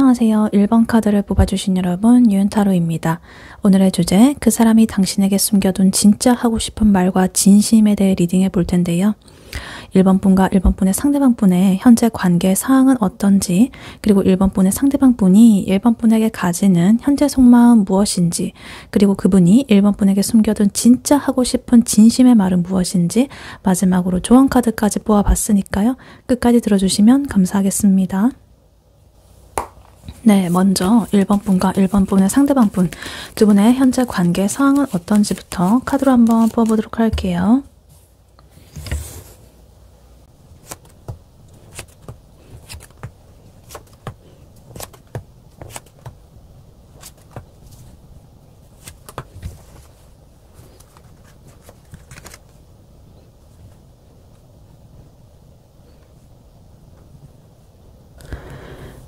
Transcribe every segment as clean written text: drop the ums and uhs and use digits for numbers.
안녕하세요. 1번 카드를 뽑아주신 여러분, 유은타로입니다. 오늘의 주제, 그 사람이 당신에게 숨겨둔 진짜 하고 싶은 말과 진심에 대해 리딩해 볼 텐데요. 1번 분과 1번 분의 상대방 분의 현재 관계 상황은 어떤지, 그리고 1번 분의 상대방 분이 1번 분에게 가지는 현재 속마음 무엇인지, 그리고 그분이 1번 분에게 숨겨둔 진짜 하고 싶은 진심의 말은 무엇인지, 마지막으로 조언 카드까지 뽑아봤으니까요. 끝까지 들어주시면 감사하겠습니다. 네, 먼저 1번 분과 1번 분의 상대방 분 두 분의 현재 관계 상황은 어떤지부터 카드로 한번 뽑아보도록 할게요.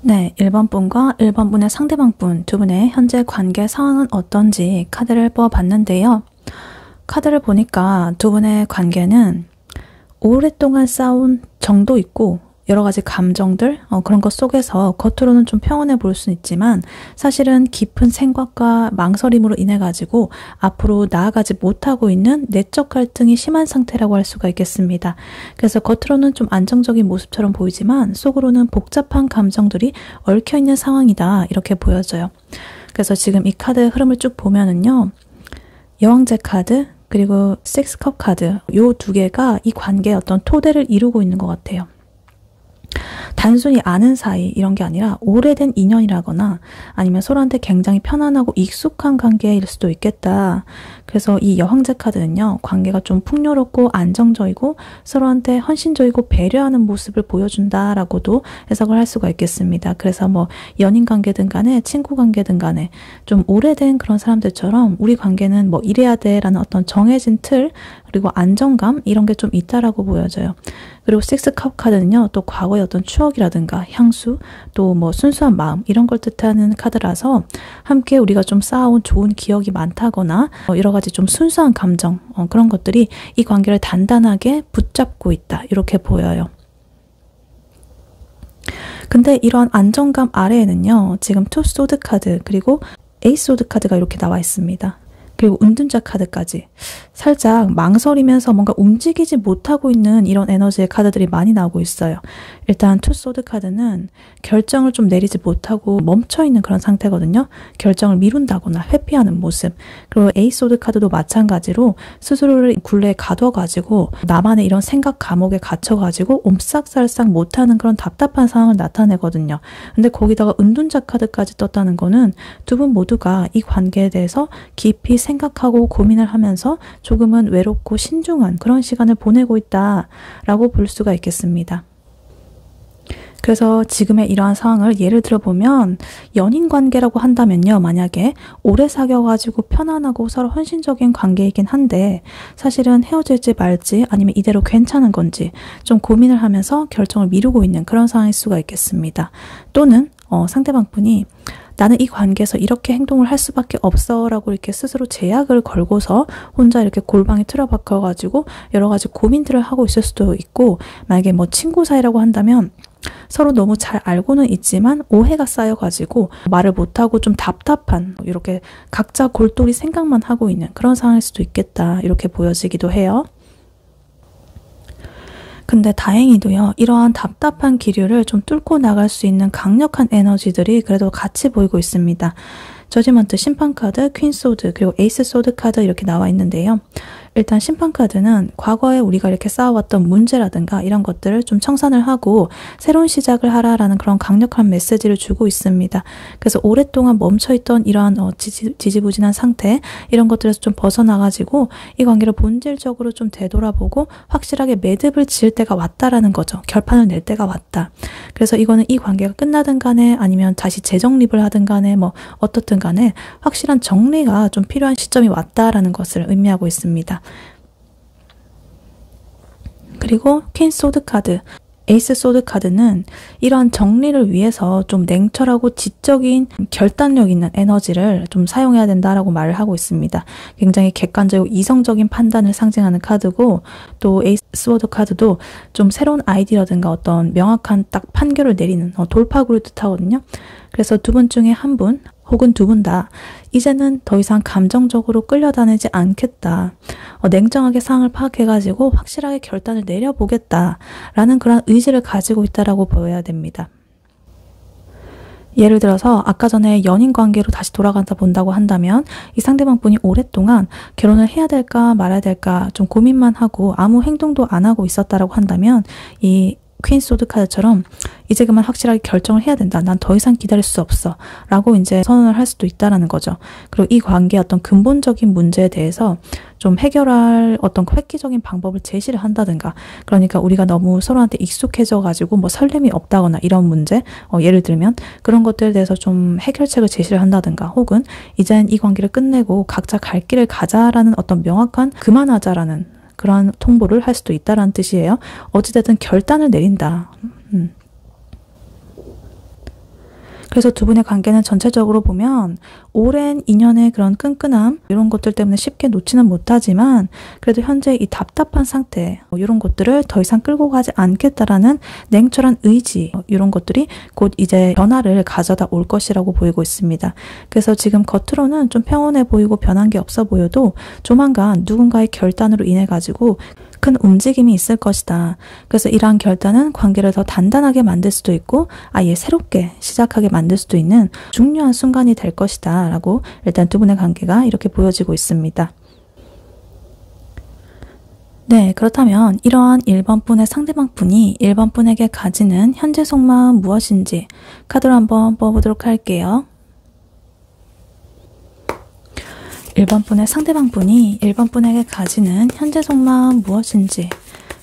네, 1번 분과 1번 분의 상대방 분 두 분의 현재 관계 상황은 어떤지 카드를 뽑아봤는데요. 카드를 보니까 두 분의 관계는 오랫동안 싸운 정도 있고 여러 가지 감정들 그런 것 속에서 겉으로는 좀 평온해 보일 수는 있지만 사실은 깊은 생각과 망설임으로 인해 가지고 앞으로 나아가지 못하고 있는 내적 갈등이 심한 상태라고 할 수가 있겠습니다. 그래서 겉으로는 좀 안정적인 모습처럼 보이지만 속으로는 복잡한 감정들이 얽혀 있는 상황이다 이렇게 보여져요. 그래서 지금 이 카드의 흐름을 쭉 보면은요. 여왕제 카드 그리고 식스컵 카드 요 두 개가 이 관계의 어떤 토대를 이루고 있는 것 같아요. 단순히 아는 사이 이런 게 아니라 오래된 인연이라거나 아니면 서로한테 굉장히 편안하고 익숙한 관계일 수도 있겠다. 그래서 이 여왕제 카드는요. 관계가 좀 풍요롭고 안정적이고 서로한테 헌신적이고 배려하는 모습을 보여준다라고도 해석을 할 수가 있겠습니다. 그래서 뭐 연인 관계든 간에 친구 관계든 간에 좀 오래된 그런 사람들처럼 우리 관계는 뭐 이래야 돼라는 어떤 정해진 틀 그리고 안정감 이런 게 좀 있다라고 보여져요. 그리고 식스컵 카드는요. 또 과거의 어떤 추억이라든가 향수 또 뭐 순수한 마음 이런 걸 뜻하는 카드라서 함께 우리가 좀 쌓아온 좋은 기억이 많다거나 여러 가지 좀 순수한 감정 그런 것들이 이 관계를 단단하게 붙잡고 있다 이렇게 보여요. 근데 이러한 안정감 아래에는요. 지금 투 소드 카드 그리고 에이스 소드 카드가 이렇게 나와 있습니다. 그리고 은둔자 카드까지 살짝 망설이면서 뭔가 움직이지 못하고 있는 이런 에너지의 카드들이 많이 나오고 있어요. 일단 투 소드 카드는 결정을 좀 내리지 못하고 멈춰있는 그런 상태거든요. 결정을 미룬다거나 회피하는 모습. 그리고 에이스 소드 카드도 마찬가지로 스스로를 굴레에 가둬가지고 나만의 이런 생각 감옥에 갇혀가지고 옴싹살싹 못하는 그런 답답한 상황을 나타내거든요. 근데 거기다가 은둔자 카드까지 떴다는 거는 두 분 모두가 이 관계에 대해서 깊이 생각하고 고민을 하면서 조금은 외롭고 신중한 그런 시간을 보내고 있다라고 볼 수가 있겠습니다. 그래서 지금의 이러한 상황을 예를 들어보면 연인 관계라고 한다면요. 만약에 오래 사귀어가지고 편안하고 서로 헌신적인 관계이긴 한데 사실은 헤어질지 말지 아니면 이대로 괜찮은 건지 좀 고민을 하면서 결정을 미루고 있는 그런 상황일 수가 있겠습니다. 또는 상대방 분이 나는 이 관계에서 이렇게 행동을 할 수밖에 없어 라고 이렇게 스스로 제약을 걸고서 혼자 이렇게 골방에 틀어박혀가지고 여러 가지 고민들을 하고 있을 수도 있고 만약에 뭐 친구 사이라고 한다면 서로 너무 잘 알고는 있지만 오해가 쌓여가지고 말을 못하고 좀 답답한 이렇게 각자 골똘히 생각만 하고 있는 그런 상황일 수도 있겠다 이렇게 보여지기도 해요. 근데 다행히도요. 이러한 답답한 기류를 좀 뚫고 나갈 수 있는 강력한 에너지들이 그래도 같이 보이고 있습니다. 저지먼트 심판카드, 퀸 소드, 그리고 에이스 소드 카드 이렇게 나와 있는데요. 일단 심판카드는 과거에 우리가 이렇게 쌓아왔던 문제라든가 이런 것들을 좀 청산을 하고 새로운 시작을 하라라는 그런 강력한 메시지를 주고 있습니다. 그래서 오랫동안 멈춰있던 이러한 지지부진한 상태 이런 것들에서 좀 벗어나가지고 이 관계를 본질적으로 좀 되돌아보고 확실하게 매듭을 지을 때가 왔다라는 거죠. 결판을 낼 때가 왔다. 그래서 이거는 이 관계가 끝나든 간에 아니면 다시 재정립을 하든 간에 뭐 어떻든 간에 확실한 정리가 좀 필요한 시점이 왔다라는 것을 의미하고 있습니다. 그리고 퀸 소드 카드 에이스 소드 카드는 이러한 정리를 위해서 좀 냉철하고 지적인 결단력 있는 에너지를 좀 사용해야 된다라고 말을 하고 있습니다. 굉장히 객관적이고 이성적인 판단을 상징하는 카드고, 또 에이스 소드 카드도 좀 새로운 아이디어라든가 어떤 명확한 딱 판결을 내리는 돌파구를 뜻하거든요. 그래서 두 분 중에 한 분 혹은 두 분 다 이제는 더 이상 감정적으로 끌려다니지 않겠다. 냉정하게 상황을 파악해가지고 확실하게 결단을 내려보겠다. 라는 그런 의지를 가지고 있다라고 보여야 됩니다. 예를 들어서 아까 전에 연인 관계로 다시 돌아가다 본다고 한다면 이 상대방 분이 오랫동안 결혼을 해야 될까 말아야 될까 좀 고민만 하고 아무 행동도 안 하고 있었다라고 한다면 이 퀸 소드 카드처럼 이제 그만 확실하게 결정을 해야 된다. 난 더 이상 기다릴 수 없어. 라고 이제 선언을 할 수도 있다라는 거죠. 그리고 이 관계의 어떤 근본적인 문제에 대해서 좀 해결할 어떤 획기적인 방법을 제시를 한다든가, 그러니까 우리가 너무 서로한테 익숙해져 가지고 뭐 설렘이 없다거나 이런 문제, 예를 들면 그런 것들에 대해서 좀 해결책을 제시를 한다든가, 혹은 이젠 이 관계를 끝내고 각자 갈 길을 가자라는 어떤 명확한 그만하자라는 그런 통보를 할 수도 있다라는 뜻이에요. 어찌됐든 결단을 내린다. 그래서 두 분의 관계는 전체적으로 보면 오랜 인연의 그런 끈끈함 이런 것들 때문에 쉽게 놓지는 못하지만 그래도 현재 이 답답한 상태 이런 것들을 더 이상 끌고 가지 않겠다라는 냉철한 의지 이런 것들이 곧 이제 변화를 가져다 올 것이라고 보이고 있습니다. 그래서 지금 겉으로는 좀 평온해 보이고 변한 게 없어 보여도 조만간 누군가의 결단으로 인해 가지고 큰 움직임이 있을 것이다. 그래서 이러한 결단은 관계를 더 단단하게 만들 수도 있고 아예 새롭게 시작하게 만들 수도 있는 중요한 순간이 될 것이다 라고 일단 두 분의 관계가 이렇게 보여지고 있습니다. 네, 그렇다면 이러한 1번 분의 상대방 분이 1번 분에게 가지는 현재 속마음 무엇인지 카드로 한번 뽑아보도록 할게요. 1번 분의 상대방 분이 1번 분에게 가지는 현재 속마음 무엇인지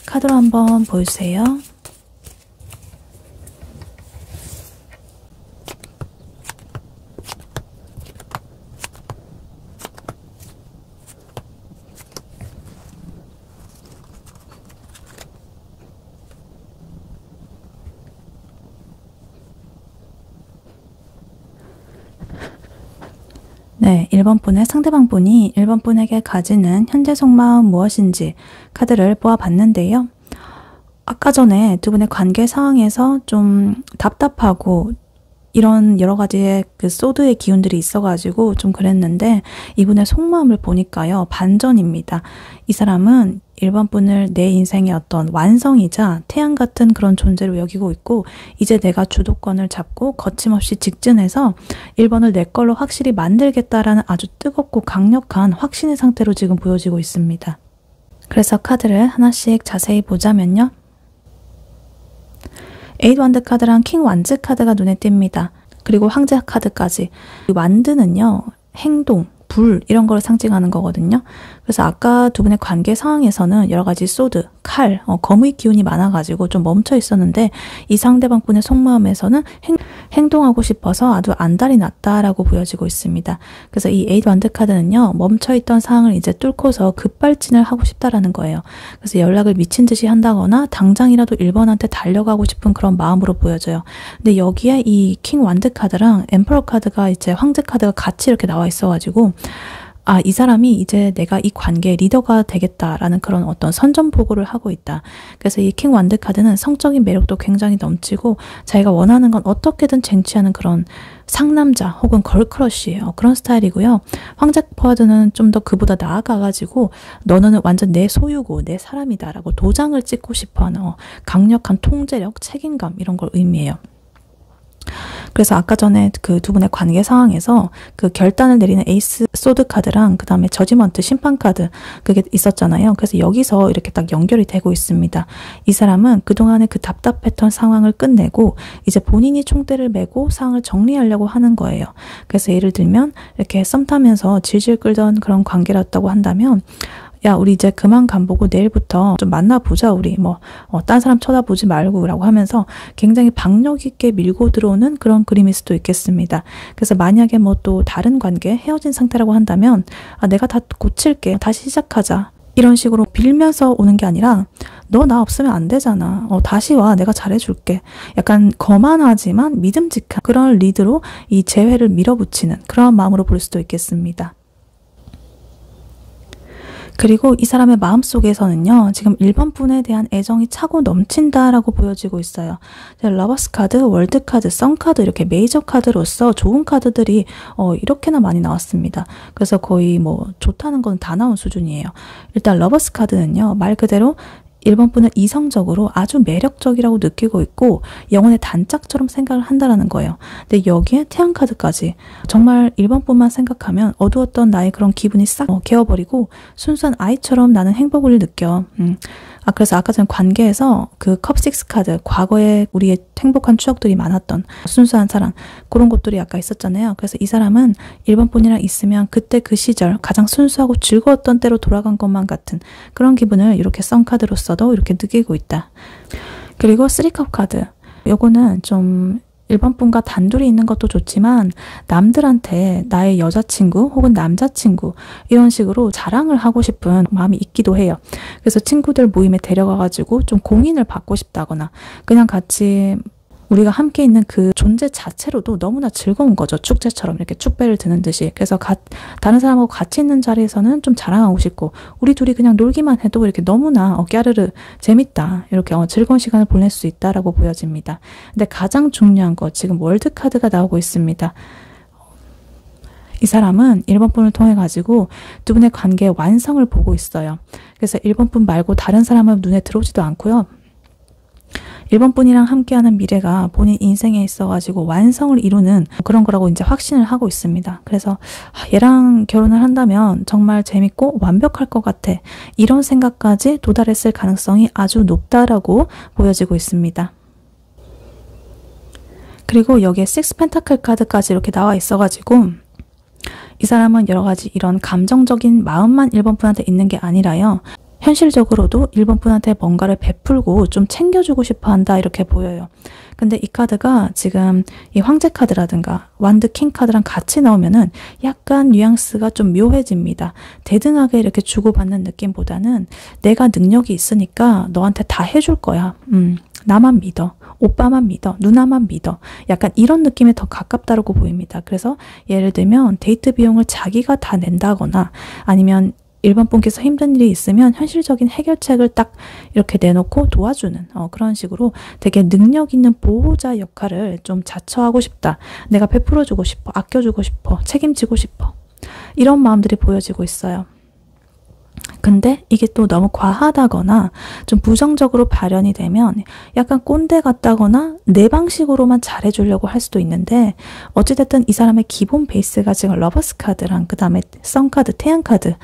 카드로 한번 보여주세요. 네, 1번 분의 상대방 분이 1번 분에게 가지는 현재 속마음 무엇인지 카드를 뽑아봤는데요. 아까 전에 두 분의 관계 상황에서 좀 답답하고 이런 여러 가지의 그 소드의 기운들이 있어가지고 좀 그랬는데 이분의 속마음을 보니까요, 반전입니다. 이 사람은 1번 분을 내 인생의 어떤 완성이자 태양 같은 그런 존재로 여기고 있고 이제 내가 주도권을 잡고 거침없이 직진해서 1번을 내 걸로 확실히 만들겠다라는 아주 뜨겁고 강력한 확신의 상태로 지금 보여지고 있습니다. 그래서 카드를 하나씩 자세히 보자면요. 에잇 완드 카드랑 킹 완즈 카드가 눈에 띕니다. 그리고 황제 카드까지. 이 완드는요, 행동, 불 이런 걸 상징하는 거거든요. 그래서 아까 두 분의 관계 상황에서는 여러 가지 소드, 칼, 검의 기운이 많아가지고 좀 멈춰 있었는데 이 상대방 분의 속마음에서는 행동하고 싶어서 아주 안달이 났다라고 보여지고 있습니다. 그래서 이 에잇 완드 카드는요, 멈춰있던 상황을 이제 뚫고서 급발진을 하고 싶다라는 거예요. 그래서 연락을 미친 듯이 한다거나 당장이라도 1번한테 달려가고 싶은 그런 마음으로 보여져요. 근데 여기에 이 킹 완드 카드랑 엠퍼러 카드가 이제 황제 카드가 같이 이렇게 나와 있어가지고 아, 이 사람이 이제 내가 이 관계의 리더가 되겠다라는 그런 어떤 선전포고를 하고 있다. 그래서 이 킹 완드 카드는 성적인 매력도 굉장히 넘치고 자기가 원하는 건 어떻게든 쟁취하는 그런 상남자 혹은 걸크러쉬예요. 그런 스타일이고요. 황제 카드는 좀 더 그보다 나아가가지고 너는 완전 내 소유고 내 사람이다라고 도장을 찍고 싶어하는 강력한 통제력, 책임감 이런 걸 의미해요. 그래서 아까 전에 그 두 분의 관계 상황에서 그 결단을 내리는 에이스 소드 카드랑 그 다음에 저지먼트 심판 카드 그게 있었잖아요. 그래서 여기서 이렇게 딱 연결이 되고 있습니다. 이 사람은 그동안의 그 답답했던 상황을 끝내고 이제 본인이 총대를 메고 상황을 정리하려고 하는 거예요. 그래서 예를 들면 이렇게 썸 타면서 질질 끌던 그런 관계였다고 한다면 야, 우리 이제 그만 간보고 내일부터 좀 만나보자, 우리. 딴 사람 쳐다보지 말고, 라고 하면서 굉장히 박력 있게 밀고 들어오는 그런 그림일 수도 있겠습니다. 그래서 만약에 뭐 또 다른 관계, 헤어진 상태라고 한다면, 아, 내가 다 고칠게. 다시 시작하자. 이런 식으로 빌면서 오는 게 아니라 너 나 없으면 안 되잖아. 다시 와. 내가 잘해줄게. 약간 거만하지만 믿음직한 그런 리드로 이 재회를 밀어붙이는 그런 마음으로 볼 수도 있겠습니다. 그리고 이 사람의 마음속에서는요, 지금 1번 분에 대한 애정이 차고 넘친다라고 보여지고 있어요. 러버스 카드, 월드 카드, 선 카드 이렇게 메이저 카드로서 좋은 카드들이 이렇게나 많이 나왔습니다. 그래서 거의 뭐 좋다는 건 다 나온 수준이에요. 일단 러버스 카드는요, 말 그대로 1번 분은 이성적으로 아주 매력적이라고 느끼고 있고 영혼의 단짝처럼 생각을 한다라는 거예요. 근데 여기에 태양 카드까지 정말 1번 분만 생각하면 어두웠던 나의 그런 기분이 싹 개어버리고 순수한 아이처럼 나는 행복을 느껴. 그래서 아까 전 관계에서 그 컵6 카드, 과거에 우리의 행복한 추억들이 많았던 순수한 사랑, 그런 것들이 아까 있었잖아요. 그래서 이 사람은 1번 분이랑 있으면 그때 그 시절 가장 순수하고 즐거웠던 때로 돌아간 것만 같은 그런 기분을 이렇게 선 카드로서도 이렇게 느끼고 있다. 그리고 3컵 카드, 요거는 좀 1번 분과 단둘이 있는 것도 좋지만 남들한테 나의 여자친구 혹은 남자친구 이런 식으로 자랑을 하고 싶은 마음이 있기도 해요. 그래서 친구들 모임에 데려가가지고 좀 공인을 받고 싶다거나 그냥 같이 우리가 함께 있는 그 존재 자체로도 너무나 즐거운 거죠. 축제처럼 이렇게 축배를 드는 듯이. 그래서 다른 사람하고 같이 있는 자리에서는 좀 자랑하고 싶고 우리 둘이 그냥 놀기만 해도 이렇게 너무나 깨르르 재밌다. 이렇게 즐거운 시간을 보낼 수 있다라고 보여집니다. 근데 가장 중요한 거 지금 월드 카드가 나오고 있습니다. 이 사람은 1번 분을 통해 가지고 두 분의 관계의 완성을 보고 있어요. 그래서 1번 분 말고 다른 사람은 눈에 들어오지도 않고요. 1번 분이랑 함께하는 미래가 본인 인생에 있어가지고 완성을 이루는 그런 거라고 이제 확신을 하고 있습니다. 그래서 얘랑 결혼을 한다면 정말 재밌고 완벽할 것 같아. 이런 생각까지 도달했을 가능성이 아주 높다라고 보여지고 있습니다. 그리고 여기에 6 펜타클 카드까지 이렇게 나와 있어가지고 이 사람은 여러 가지 이런 감정적인 마음만 1번 분한테 있는 게 아니라요. 현실적으로도 1번 분한테 뭔가를 베풀고 좀 챙겨주고 싶어 한다 이렇게 보여요. 근데 이 카드가 지금 이 황제 카드라든가 완드 킹 카드랑 같이 나오면은 약간 뉘앙스가 좀 묘해집니다. 대등하게 이렇게 주고받는 느낌보다는 내가 능력이 있으니까 너한테 다 해줄 거야. 나만 믿어. 오빠만 믿어. 누나만 믿어. 약간 이런 느낌에 더 가깝다고 보입니다. 그래서 예를 들면 데이트 비용을 자기가 다 낸다거나 아니면 1번 분께서 힘든 일이 있으면 현실적인 해결책을 딱 이렇게 내놓고 도와주는 그런 식으로 되게 능력 있는 보호자 역할을 좀 자처하고 싶다. 내가 베풀어주고 싶어. 아껴주고 싶어. 책임지고 싶어. 이런 마음들이 보여지고 있어요. 근데 이게 또 너무 과하다거나 좀 부정적으로 발현이 되면 약간 꼰대 같다거나 내 방식으로만 잘해주려고 할 수도 있는데 어찌됐든 이 사람의 기본 베이스가 지금 러버스 카드랑 그 다음에 선 카드, 태양 카드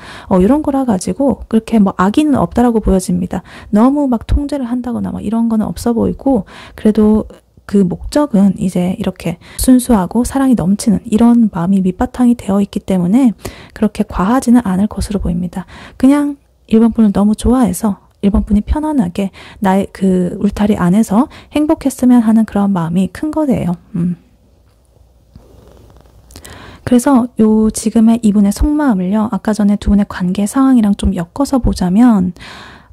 이런 거라 가지고 그렇게 뭐 악의는 없다라고 보여집니다. 너무 막 통제를 한다거나 막 이런 거는 없어 보이고 그래도 그 목적은 이제 이렇게 순수하고 사랑이 넘치는 이런 마음이 밑바탕이 되어 있기 때문에 그렇게 과하지는 않을 것으로 보입니다. 그냥 1번 분을 너무 좋아해서 1번 분이 편안하게 나의 그 울타리 안에서 행복했으면 하는 그런 마음이 큰 거예요. 그래서 요 지금의 이분의 속마음을요. 아까 전에 두 분의 관계 상황이랑 좀 엮어서 보자면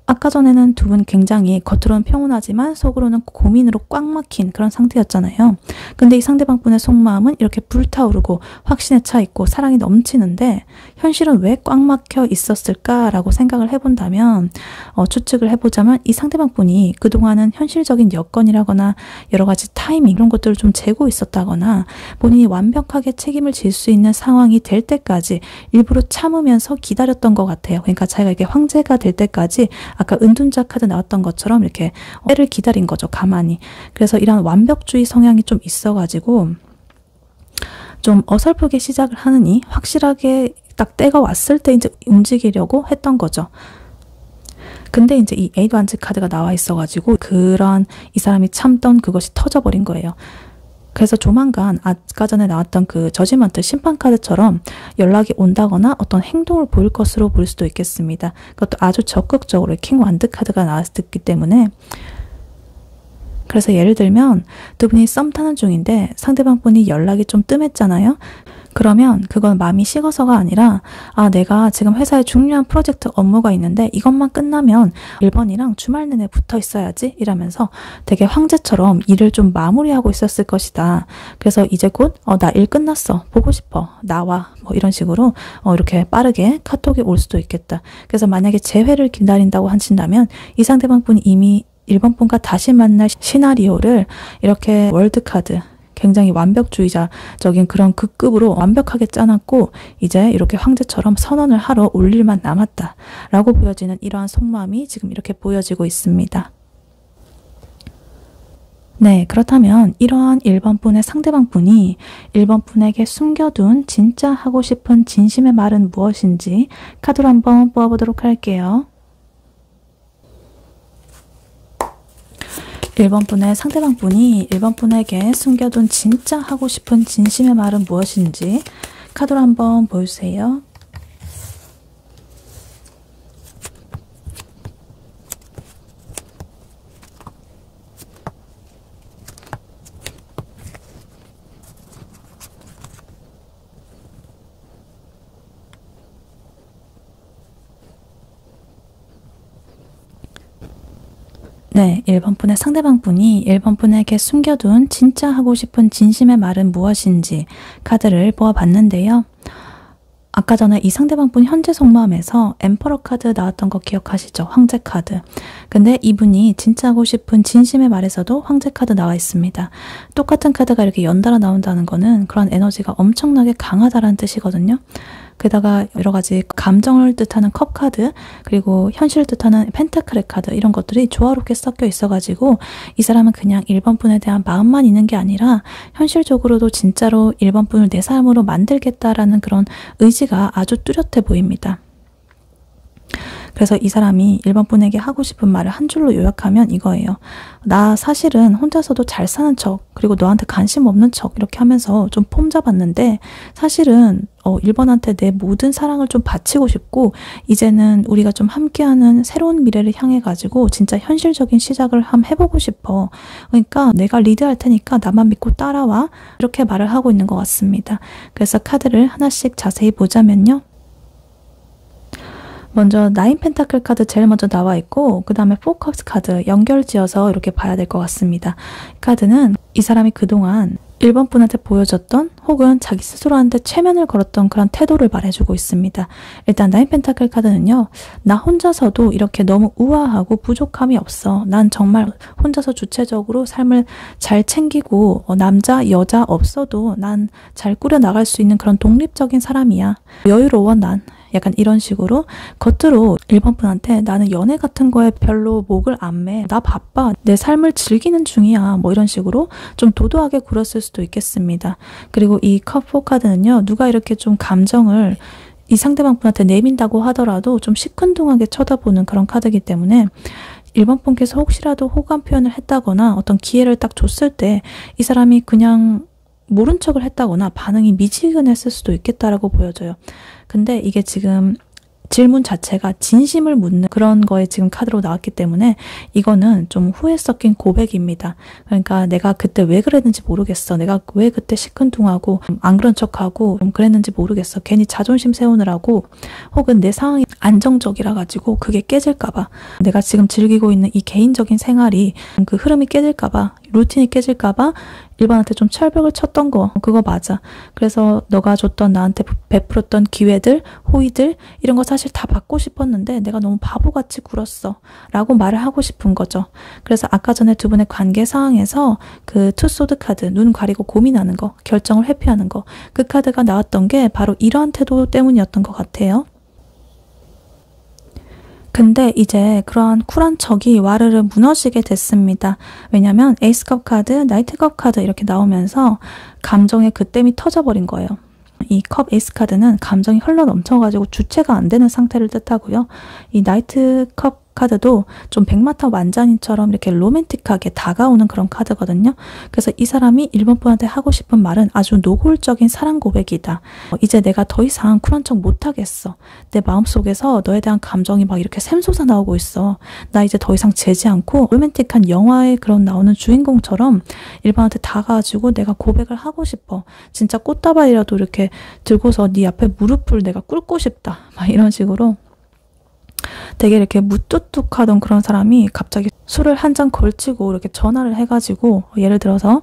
아까 전에는 두 분 굉장히 겉으로는 평온하지만 속으로는 고민으로 꽉 막힌 그런 상태였잖아요. 근데 이 상대방 분의 속마음은 이렇게 불타오르고 확신에 차 있고 사랑이 넘치는데 현실은 왜 꽉 막혀 있었을까라고 생각을 해본다면 추측을 해보자면 이 상대방 분이 그동안은 현실적인 여건이라거나 여러 가지 타이밍 이런 것들을 좀 재고 있었다거나 본인이 완벽하게 책임을 질 수 있는 상황이 될 때까지 일부러 참으면서 기다렸던 것 같아요. 그러니까 자기가 이게 황제가 될 때까지 아까 은둔자 카드 나왔던 것처럼 이렇게 때를 기다린 거죠. 가만히. 그래서 이런 완벽주의 성향이 좀 있어가지고 좀 어설프게 시작을 하느니 확실하게 딱 때가 왔을 때 이제 움직이려고 했던 거죠. 근데 이제 이 에이드 완즈 카드가 나와 있어가지고 그런 이 사람이 참던 그것이 터져버린 거예요. 그래서 조만간 아까 전에 나왔던 그 저지먼트 심판 카드처럼 연락이 온다거나 어떤 행동을 보일 것으로 볼 수도 있겠습니다. 그것도 아주 적극적으로 킹 완드 카드가 나왔기 때문에 그래서 예를 들면 두 분이 썸 타는 중인데 상대방 분이 연락이 좀 뜸했잖아요. 그러면 그건 마음이 식어서가 아니라 내가 지금 회사에 중요한 프로젝트 업무가 있는데 이것만 끝나면 1번이랑 주말 내내 붙어 있어야지 이러면서 되게 황제처럼 일을 좀 마무리하고 있었을 것이다. 그래서 이제 곧 나 일 끝났어. 보고 싶어. 나와. 뭐 이런 식으로 이렇게 빠르게 카톡이 올 수도 있겠다. 그래서 만약에 재회를 기다린다고 하신다면 이 상대방분이 이미 1번 분과 다시 만날 시나리오를 이렇게 월드카드 굉장히 완벽주의자적인 그런 극급으로 완벽하게 짜놨고 이제 이렇게 황제처럼 선언을 하러 올 일만 남았다 라고 보여지는 이러한 속마음이 지금 이렇게 보여지고 있습니다. 네, 그렇다면 이러한 1번 분의 상대방 분이 1번 분에게 숨겨둔 진짜 하고 싶은 진심의 말은 무엇인지 카드로 한번 뽑아보도록 할게요. 1번 분의 상대방 분이 1번 분에게 숨겨둔 진짜 하고 싶은 진심의 말은 무엇인지 카드로 한번 보여주세요. 네, 1번 분의 상대방 분이 1번 분에게 숨겨둔 진짜 하고 싶은 진심의 말은 무엇인지 카드를 뽑아봤는데요. 아까 전에 이 상대방 분 현재 속마음에서 엠퍼러 카드 나왔던 거 기억하시죠? 황제 카드. 근데 이분이 진짜 하고 싶은 진심의 말에서도 황제 카드 나와 있습니다. 똑같은 카드가 이렇게 연달아 나온다는 거는 그런 에너지가 엄청나게 강하다라는 뜻이거든요. 게다가 여러 가지 감정을 뜻하는 컵 카드 그리고 현실을 뜻하는 펜타클의 카드 이런 것들이 조화롭게 섞여 있어가지고 이 사람은 그냥 1번 분에 대한 마음만 있는 게 아니라 현실적으로도 진짜로 1번 분을 내 삶으로 만들겠다라는 그런 의지가 아주 뚜렷해 보입니다. 그래서 이 사람이 1번 분에게 하고 싶은 말을 한 줄로 요약하면 이거예요. 나 사실은 혼자서도 잘 사는 척 그리고 너한테 관심 없는 척 이렇게 하면서 좀 폼 잡았는데 사실은 1번한테 내 모든 사랑을 좀 바치고 싶고 이제는 우리가 좀 함께하는 새로운 미래를 향해 가지고 진짜 현실적인 시작을 한번 해보고 싶어. 그러니까 내가 리드할 테니까 나만 믿고 따라와. 이렇게 말을 하고 있는 것 같습니다. 그래서 카드를 하나씩 자세히 보자면요. 먼저 9 펜타클 카드 제일 먼저 나와 있고 그 다음에 4 컵스 카드 연결지어서 이렇게 봐야 될 것 같습니다. 카드는 이 사람이 그동안 1번 분한테 보여줬던 혹은 자기 스스로한테 체면을 걸었던 그런 태도를 말해주고 있습니다. 일단 9 펜타클 카드는요. 나 혼자서도 이렇게 너무 우아하고 부족함이 없어. 난 정말 혼자서 주체적으로 삶을 잘 챙기고 남자, 여자 없어도 난 잘 꾸려나갈 수 있는 그런 독립적인 사람이야. 여유로워 난. 약간 이런 식으로 겉으로 1번 분한테 나는 연애 같은 거에 별로 목을 안 매. 나 바빠. 내 삶을 즐기는 중이야. 뭐 이런 식으로 좀 도도하게 굴었을 수도 있겠습니다. 그리고 이 컵4 카드는요. 누가 이렇게 좀 감정을 이 상대방 분한테 내민다고 하더라도 좀 시큰둥하게 쳐다보는 그런 카드이기 때문에 1번 분께서 혹시라도 호감 표현을 했다거나 어떤 기회를 딱 줬을 때 이 사람이 그냥 모른 척을 했다거나 반응이 미지근했을 수도 있겠다라고 보여져요. 근데 이게 지금 질문 자체가 진심을 묻는 그런 거에 지금 카드로 나왔기 때문에 이거는 좀 후회 섞인 고백입니다. 그러니까 내가 그때 왜 그랬는지 모르겠어. 내가 왜 그때 시큰둥하고 안 그런 척하고 그랬는지 모르겠어. 괜히 자존심 세우느라고 혹은 내 상황이 안정적이라 가지고 그게 깨질까 봐 내가 지금 즐기고 있는 이 개인적인 생활이 그 흐름이 깨질까 봐 루틴이 깨질까 봐 1번한테 좀 철벽을 쳤던 거 그거 맞아. 그래서 너가 줬던 나한테 베풀었던 기회들, 호의들 이런 거 사실 다 받고 싶었는데 내가 너무 바보같이 굴었어 라고 말을 하고 싶은 거죠. 그래서 아까 전에 두 분의 관계 상황에서 그 투소드 카드, 눈 가리고 고민하는 거, 결정을 회피하는 거 그 카드가 나왔던 게 바로 이러한 태도 때문이었던 것 같아요. 근데 이제 그러한 쿨한 척이 와르르 무너지게 됐습니다. 왜냐면 에이스컵 카드, 나이트컵 카드 이렇게 나오면서 감정의 그땜이 터져버린 거예요. 이 컵 에이스 카드는 감정이 흘러 넘쳐가지고 주체가 안 되는 상태를 뜻하고요. 이 나이트컵 카드도 좀 백마탄 완장인처럼 이렇게 로맨틱하게 다가오는 그런 카드거든요. 그래서 이 사람이 1번 분한테 하고 싶은 말은 아주 노골적인 사랑 고백이다. 이제 내가 더 이상 쿨한 척 못하겠어. 내 마음속에서 너에 대한 감정이 막 이렇게 샘솟아 나오고 있어. 나 이제 더 이상 재지 않고 로맨틱한 영화에 그런 나오는 주인공처럼 1번한테 다가가지고 내가 고백을 하고 싶어. 진짜 꽃다발이라도 이렇게 들고서 네 앞에 무릎을 내가 꿇고 싶다. 막 이런 식으로 되게 이렇게 무뚝뚝하던 그런 사람이 갑자기 술을 한 잔 걸치고 이렇게 전화를 해가지고 예를 들어서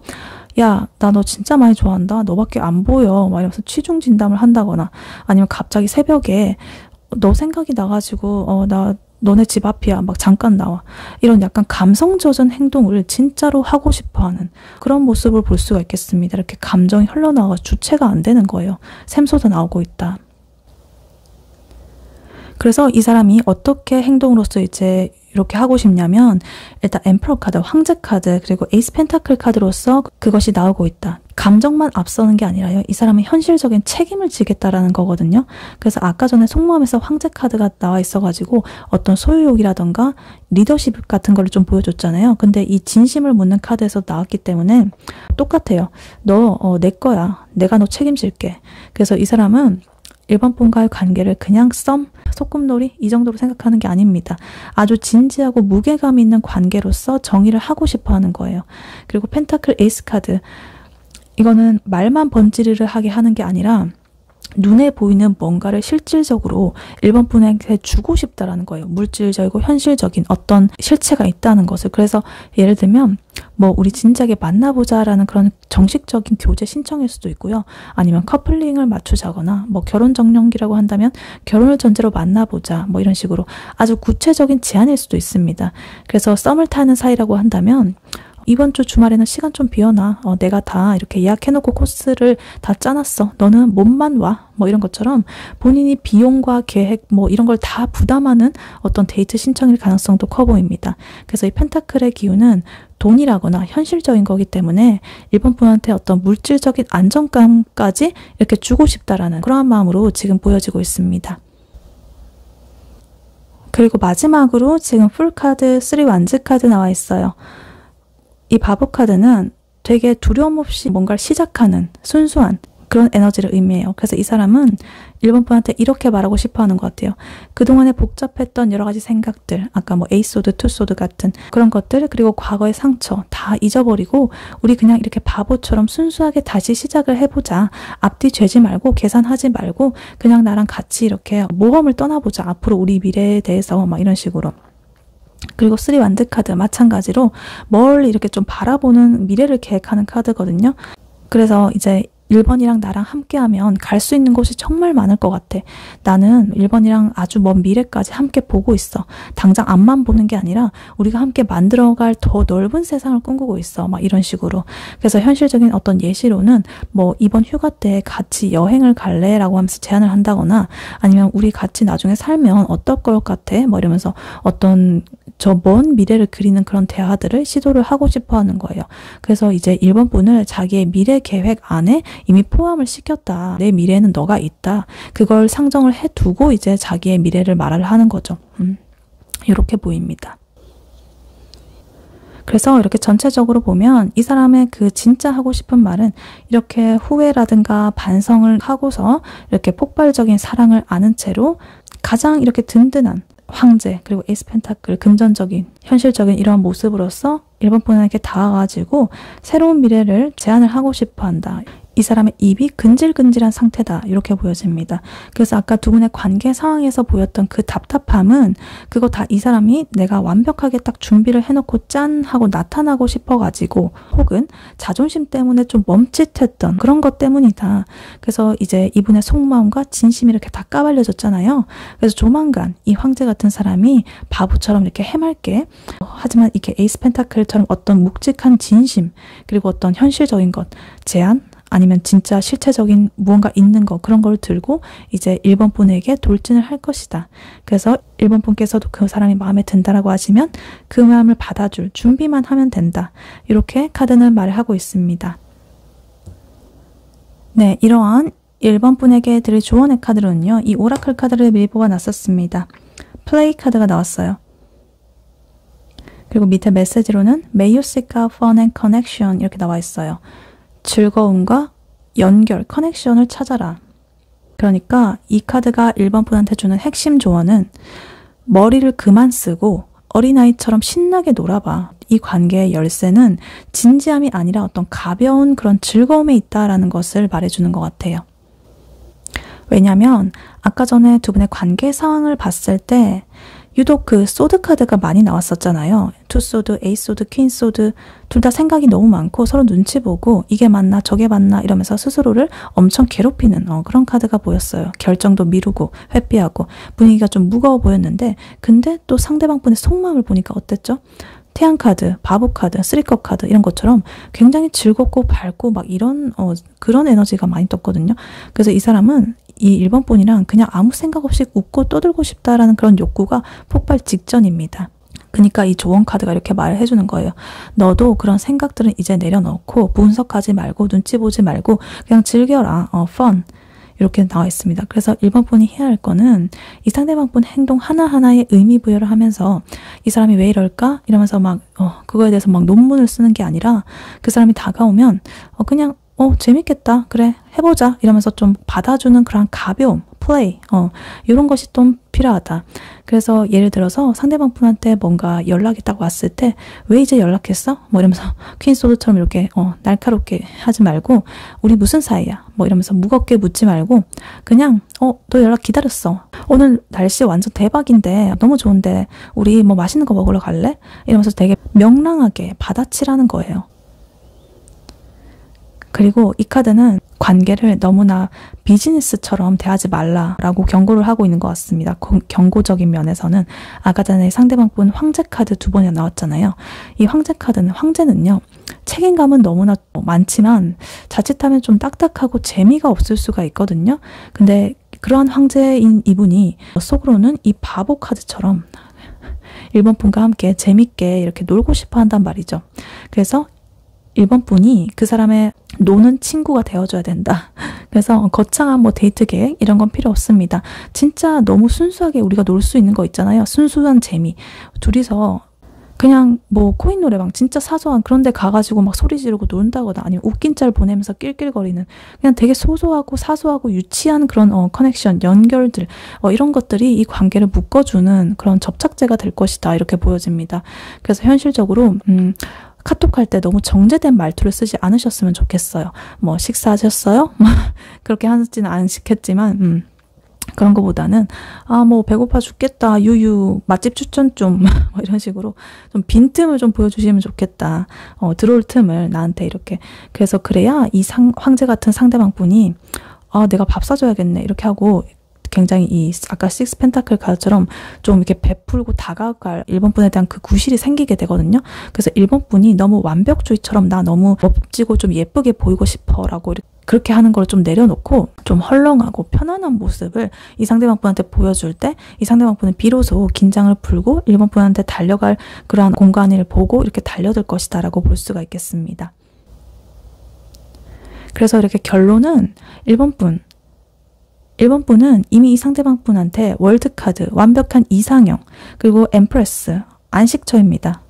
야, 나 너 진짜 많이 좋아한다. 너밖에 안 보여. 막 이러면서 취중 진담을 한다거나 아니면 갑자기 새벽에 너 생각이 나가지고 나 너네 집 앞이야. 막 잠깐 나와. 이런 약간 감성 젖은 행동을 진짜로 하고 싶어하는 그런 모습을 볼 수가 있겠습니다. 이렇게 감정이 흘러나와 주체가 안 되는 거예요. 샘솟아 나오고 있다. 그래서 이 사람이 어떻게 행동으로서 이제 이렇게 하고 싶냐면 일단 엠퍼러 카드, 황제 카드, 그리고 에이스 펜타클 카드로서 그것이 나오고 있다. 감정만 앞서는 게 아니라요. 이 사람은 현실적인 책임을 지겠다라는 거거든요. 그래서 아까 전에 속마음에서 황제 카드가 나와 있어가지고 어떤 소유욕이라던가 리더십 같은 걸 좀 보여줬잖아요. 근데 이 진심을 묻는 카드에서 나왔기 때문에 똑같아요. 너 내 거야. 내가 너 책임질게. 그래서 이 사람은 1번 분과의 관계를 그냥 소꿉놀이 이 정도로 생각하는 게 아닙니다. 아주 진지하고 무게감 있는 관계로서 정의를 하고 싶어 하는 거예요. 그리고 펜타클 에이스 카드, 이거는 말만 번지르르 하게 하는 게 아니라 눈에 보이는 뭔가를 실질적으로 1번 분에게 주고 싶다라는 거예요. 물질적이고 현실적인 어떤 실체가 있다는 것을. 그래서 예를 들면 뭐 우리 진작에 만나보자라는 그런 정식적인 교제 신청일 수도 있고요. 아니면 커플링을 맞추자거나 뭐 결혼 정년기라고 한다면 결혼을 전제로 만나보자 뭐 이런 식으로 아주 구체적인 제안일 수도 있습니다. 그래서 썸을 타는 사이라고 한다면 이번 주 주말에는 시간 좀 비워놔. 내가 다 이렇게 예약해놓고 코스를 다 짜놨어. 너는 몸만 와. 뭐 이런 것처럼 본인이 비용과 계획 뭐 이런 걸 다 부담하는 어떤 데이트 신청일 가능성도 커 보입니다. 그래서 이 펜타클의 기운은 돈이라거나 현실적인 거기 때문에 1번 분한테 어떤 물질적인 안정감까지 이렇게 주고 싶다라는 그러한 마음으로 지금 보여지고 있습니다. 그리고 마지막으로 지금 풀카드 3 완즈 카드 나와 있어요. 이 바보 카드는 되게 두려움 없이 뭔가를 시작하는 순수한 그런 에너지를 의미해요. 그래서 이 사람은 1번 분한테 이렇게 말하고 싶어 하는 것 같아요. 그동안에 복잡했던 여러 가지 생각들, 아까 뭐 에이소드, 투소드 같은 그런 것들, 그리고 과거의 상처 다 잊어버리고 우리 그냥 이렇게 바보처럼 순수하게 다시 시작을 해보자. 앞뒤 죄지 말고 계산하지 말고 그냥 나랑 같이 이렇게 모험을 떠나보자. 앞으로 우리 미래에 대해서 막 이런 식으로. 그리고 3 완드 카드 마찬가지로 멀리 이렇게 좀 바라보는 미래를 계획하는 카드거든요. 그래서 이제 1번이랑 나랑 함께하면 갈 수 있는 곳이 정말 많을 것 같아. 나는 1번이랑 아주 먼 미래까지 함께 보고 있어. 당장 앞만 보는 게 아니라 우리가 함께 만들어갈 더 넓은 세상을 꿈꾸고 있어. 막 이런 식으로. 그래서 현실적인 어떤 예시로는 뭐 이번 휴가 때 같이 여행을 갈래? 라고 하면서 제안을 한다거나 아니면 우리 같이 나중에 살면 어떨 것 같아? 뭐 이러면서 어떤 저 먼 미래를 그리는 그런 대화들을 시도를 하고 싶어 하는 거예요. 그래서 이제 1번 분을 자기의 미래 계획 안에 이미 포함을 시켰다. 내 미래에는 너가 있다. 그걸 상정을 해두고 이제 자기의 미래를 말을 하는 거죠. 이렇게 보입니다. 그래서 이렇게 전체적으로 보면 이 사람의 그 진짜 하고 싶은 말은 이렇게 후회라든가 반성을 하고서 이렇게 폭발적인 사랑을 아는 채로 가장 이렇게 든든한 황제 그리고 에이스 펜타클 금전적인 현실적인 이러한 모습으로서 1번 분에게 다가가지고 새로운 미래를 제안을 하고 싶어 한다. 이 사람의 입이 근질근질한 상태다. 이렇게 보여집니다. 그래서 아까 두 분의 관계 상황에서 보였던 그 답답함은 그거 다 이 사람이 내가 완벽하게 딱 준비를 해놓고 짠 하고 나타나고 싶어가지고 혹은 자존심 때문에 좀 멈칫했던 그런 것 때문이다. 그래서 이제 이분의 속마음과 진심이 이렇게 다 까발려졌잖아요. 그래서 조만간 이 황제 같은 사람이 바보처럼 이렇게 해맑게 하지만 이렇게 에이스 펜타클처럼 어떤 묵직한 진심 그리고 어떤 현실적인 것 제안 아니면 진짜 실체적인 무언가 있는 거 그런 걸 들고 이제 1번 분에게 돌진을 할 것이다. 그래서 1번 분께서도 그 사람이 마음에 든다라고 하시면 그 마음을 받아줄 준비만 하면 된다. 이렇게 카드는 말을 하고 있습니다. 네, 이러한 1번 분에게 드릴 조언의 카드로는요. 이 오라클 카드를 미리 뽑아놨었습니다. 플레이 카드가 나왔어요. 그리고 밑에 메시지로는 May you seek out fun and connection 이렇게 나와 있어요. 즐거움과 연결, 커넥션을 찾아라. 그러니까 이 카드가 1번 분한테 주는 핵심 조언은 머리를 그만 쓰고 어린아이처럼 신나게 놀아봐. 이 관계의 열쇠는 진지함이 아니라 어떤 가벼운 그런 즐거움에 있다라는 것을 말해주는 것 같아요. 왜냐하면 아까 전에 두 분의 관계 상황을 봤을 때 유독 그 소드 카드가 많이 나왔었잖아요. 투소드, 에이소드, 퀸소드 둘 다 생각이 너무 많고 서로 눈치 보고 이게 맞나 저게 맞나 이러면서 스스로를 엄청 괴롭히는 그런 카드가 보였어요. 결정도 미루고 회피하고 분위기가 좀 무거워 보였는데 근데 또 상대방 분의 속마음을 보니까 어땠죠? 태양 카드, 바보 카드, 쓰리컵 카드 이런 것처럼 굉장히 즐겁고 밝고 막 이런 그런 에너지가 많이 떴거든요. 그래서 이 사람은 이 1번 분이랑 그냥 아무 생각 없이 웃고 떠들고 싶다라는 그런 욕구가 폭발 직전입니다. 그러니까 이 조언 카드가 이렇게 말을 해주는 거예요. 너도 그런 생각들은 이제 내려놓고 분석하지 말고 눈치 보지 말고 그냥 즐겨라. fun. 이렇게 나와 있습니다. 그래서 1번 분이 해야 할 거는 이 상대방 분 행동 하나하나에 의미 부여를 하면서 이 사람이 왜 이럴까? 이러면서 막 그거에 대해서 막 논문을 쓰는 게 아니라 그 사람이 다가오면 그냥 재밌겠다. 그래 해보자. 이러면서 좀 받아주는 그런 가벼움, 플레이 이런 것이 좀 필요하다. 그래서 예를 들어서 상대방 분한테 뭔가 연락이 딱 왔을 때 왜 이제 연락했어? 뭐 이러면서 퀸소드처럼 이렇게 날카롭게 하지 말고 우리 무슨 사이야? 뭐 이러면서 무겁게 묻지 말고 그냥 너 연락 기다렸어. 오늘 날씨 완전 대박인데 너무 좋은데 우리 뭐 맛있는 거 먹으러 갈래? 이러면서 되게 명랑하게 받아치라는 거예요. 그리고 이 카드는 관계를 너무나 비즈니스처럼 대하지 말라라고 경고를 하고 있는 것 같습니다. 경고적인 면에서는 아까 전에 상대방 분 황제 카드 2번이나 나왔잖아요. 이 황제 카드는 황제는요. 책임감은 너무나 많지만 자칫하면 좀 딱딱하고 재미가 없을 수가 있거든요. 근데 그러한 황제인 이분이 속으로는 이 바보 카드처럼 1번 분과 함께 재밌게 이렇게 놀고 싶어 한단 말이죠. 그래서 1번 분이 그 사람의 노는 친구가 되어줘야 된다. 그래서 거창한 뭐 데이트 계획 이런 건 필요 없습니다. 진짜 너무 순수하게 우리가 놀 수 있는 거 있잖아요. 순수한 재미. 둘이서 그냥 뭐 코인 노래방 진짜 사소한 그런 데 가가지고 막 소리 지르고 논다거나 아니면 웃긴 짤 보내면서 낄낄거리는 그냥 되게 소소하고 사소하고 유치한 그런 커넥션, 연결들 이런 것들이 이 관계를 묶어주는 그런 접착제가 될 것이다. 이렇게 보여집니다. 그래서 현실적으로 카톡할 때 너무 정제된 말투를 쓰지 않으셨으면 좋겠어요. 뭐 식사하셨어요? 그렇게 하지는 않겠지만 그런 거보다는 뭐 배고파 죽겠다. 유유 맛집 추천 좀 뭐 이런 식으로 좀 빈틈을 좀 보여주시면 좋겠다. 들어올 틈을 나한테 이렇게. 그래서 그래야 이 황제 같은 상대방 분이 내가 밥 사줘야겠네 이렇게 하고 굉장히 이 아까 식스 펜타클 카드처럼 좀 이렇게 베풀고 다가갈 1번 분에 대한 그 구실이 생기게 되거든요. 그래서 1번 분이 너무 완벽주의처럼 나 너무 멋지고 좀 예쁘게 보이고 싶어 라고 그렇게 하는 걸 좀 내려놓고 좀 헐렁하고 편안한 모습을 이 상대방 분한테 보여줄 때 이 상대방 분은 비로소 긴장을 풀고 1번 분한테 달려갈 그러한 공간을 보고 이렇게 달려들 것이다 라고 볼 수가 있겠습니다. 그래서 이렇게 결론은 1번 분은 이미 이 상대방 분한테 월드카드, 완벽한 이상형, 그리고 엠프레스, 안식처입니다.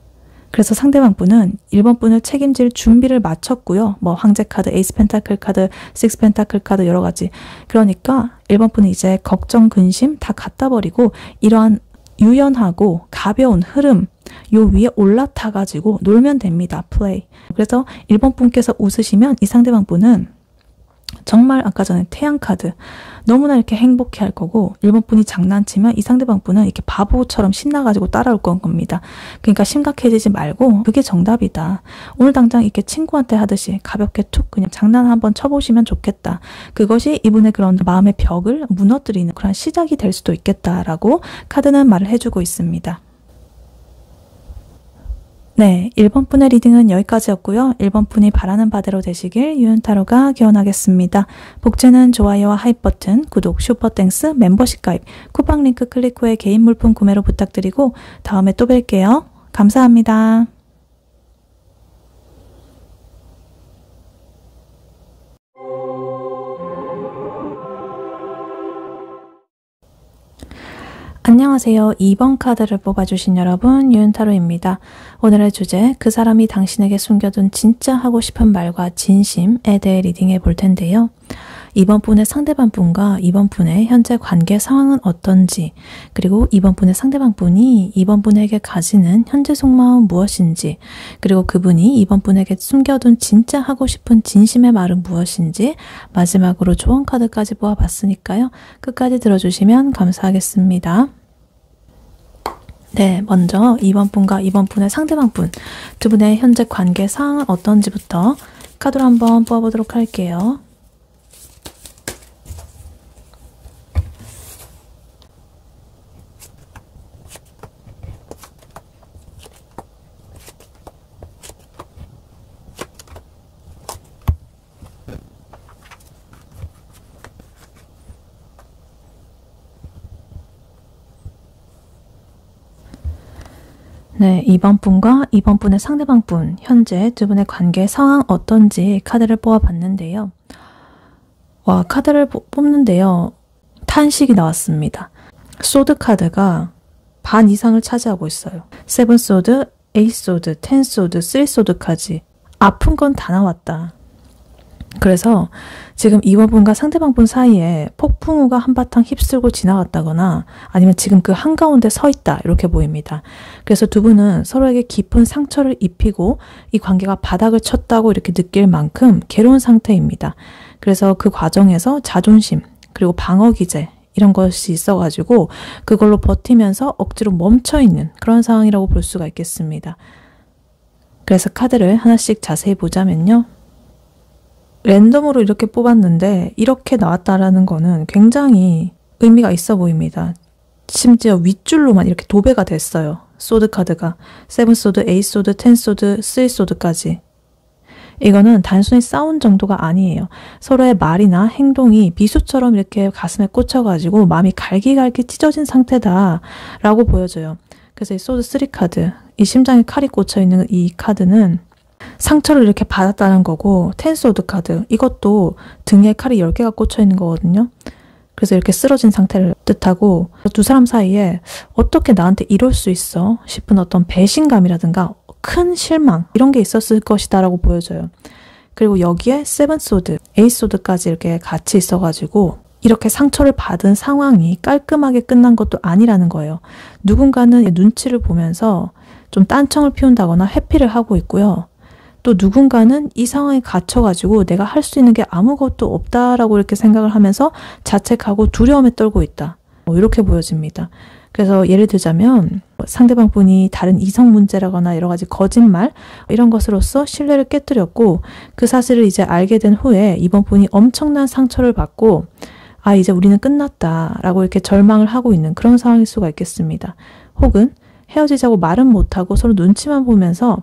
그래서 상대방 분은 1번 분을 책임질 준비를 마쳤고요. 뭐 황제 카드, 에이스 펜타클 카드, 식스 펜타클 카드 여러 가지. 그러니까 1번 분은 이제 걱정, 근심 다 갖다 버리고 이러한 유연하고 가벼운 흐름 요 위에 올라타가지고 놀면 됩니다. 플레이. 그래서 1번 분께서 웃으시면 이 상대방 분은 정말 아까 전에 태양 카드 너무나 이렇게 행복해 할 거고 1번 분이 장난치면 이 상대방 분은 이렇게 바보처럼 신나가지고 따라올 겁니다. 그러니까 심각해지지 말고 그게 정답이다. 오늘 당장 이렇게 친구한테 하듯이 가볍게 툭 그냥 장난 한번 쳐보시면 좋겠다. 그것이 이분의 그런 마음의 벽을 무너뜨리는 그런 시작이 될 수도 있겠다라고 카드는 말을 해주고 있습니다. 네, 1번 분의 리딩은 여기까지였고요. 1번 분이 바라는 바대로 되시길 유연타로가 기원하겠습니다. 복제는 좋아요와 하이 버튼, 구독, 슈퍼땡스, 멤버십 가입, 쿠팡 링크 클릭 후에 개인 물품 구매로 부탁드리고 다음에 또 뵐게요. 감사합니다. 안녕하세요. 2번 카드를 뽑아주신 여러분, 유은타로입니다. 오늘의 주제, 그 사람이 당신에게 숨겨둔 진짜 하고 싶은 말과 진심에 대해 리딩해 볼 텐데요. 2번 분의 상대방 분과 2번 분의 현재 관계 상황은 어떤지, 그리고 2번 분의 상대방 분이 2번 분에게 가지는 현재 속마음은 무엇인지, 그리고 그분이 2번 분에게 숨겨둔 진짜 하고 싶은 진심의 말은 무엇인지, 마지막으로 조언 카드까지 뽑아봤으니까요. 끝까지 들어주시면 감사하겠습니다. 네, 먼저 2번 분과 2번 분의 상대방 분, 두 분의 현재 관계 상황은 어떤지부터 카드로 한번 뽑아보도록 할게요. 네, 2번 분과 2번 분의 상대방 분, 현재 두 분의 관계 상황 어떤지 카드를 뽑아봤는데요. 와, 카드를 뽑는데요. 탄식이 나왔습니다. 소드 카드가 반 이상을 차지하고 있어요. 세븐 소드, 에이스 소드, 텐 소드, 쓰리 소드까지 아픈 건 다 나왔다. 그래서 지금 2번 분과 상대방 분 사이에 폭풍우가 한바탕 휩쓸고 지나갔다거나 아니면 지금 그 한가운데 서 있다 이렇게 보입니다. 그래서 두 분은 서로에게 깊은 상처를 입히고 이 관계가 바닥을 쳤다고 이렇게 느낄 만큼 괴로운 상태입니다. 그래서 그 과정에서 자존심 그리고 방어 기제 이런 것이 있어가지고 그걸로 버티면서 억지로 멈춰있는 그런 상황이라고 볼 수가 있겠습니다. 그래서 카드를 하나씩 자세히 보자면요. 랜덤으로 이렇게 뽑았는데 이렇게 나왔다라는 거는 굉장히 의미가 있어 보입니다. 심지어 윗줄로만 이렇게 도배가 됐어요. 소드 카드가. 세븐 소드, 에이스 소드, 텐 소드, 쓰리 소드까지. 이거는 단순히 싸운 정도가 아니에요. 서로의 말이나 행동이 비수처럼 이렇게 가슴에 꽂혀가지고 마음이 갈기갈기 찢어진 상태다라고 보여져요. 그래서 이 소드 3 카드, 이 심장에 칼이 꽂혀있는 이 카드는 상처를 이렇게 받았다는 거고, 텐소드 카드 이것도 등에 칼이 10개가 꽂혀 있는 거거든요. 그래서 이렇게 쓰러진 상태를 뜻하고 두 사람 사이에 어떻게 나한테 이럴 수 있어 싶은 어떤 배신감이라든가 큰 실망 이런 게 있었을 것이다 라고 보여져요. 그리고 여기에 세븐 소드, 에이스 소드까지 이렇게 같이 있어가지고 이렇게 상처를 받은 상황이 깔끔하게 끝난 것도 아니라는 거예요. 누군가는 눈치를 보면서 좀 딴청을 피운다거나 회피를 하고 있고요. 또 누군가는 이 상황에 갇혀가지고 내가 할 수 있는 게 아무것도 없다라고 이렇게 생각을 하면서 자책하고 두려움에 떨고 있다. 이렇게 보여집니다. 그래서 예를 들자면 상대방 분이 다른 이성 문제라거나 여러 가지 거짓말 이런 것으로서 신뢰를 깨뜨렸고 그 사실을 이제 알게 된 후에 이번 분이 엄청난 상처를 받고 아 이제 우리는 끝났다라고 이렇게 절망을 하고 있는 그런 상황일 수가 있겠습니다. 혹은 헤어지자고 말은 못하고 서로 눈치만 보면서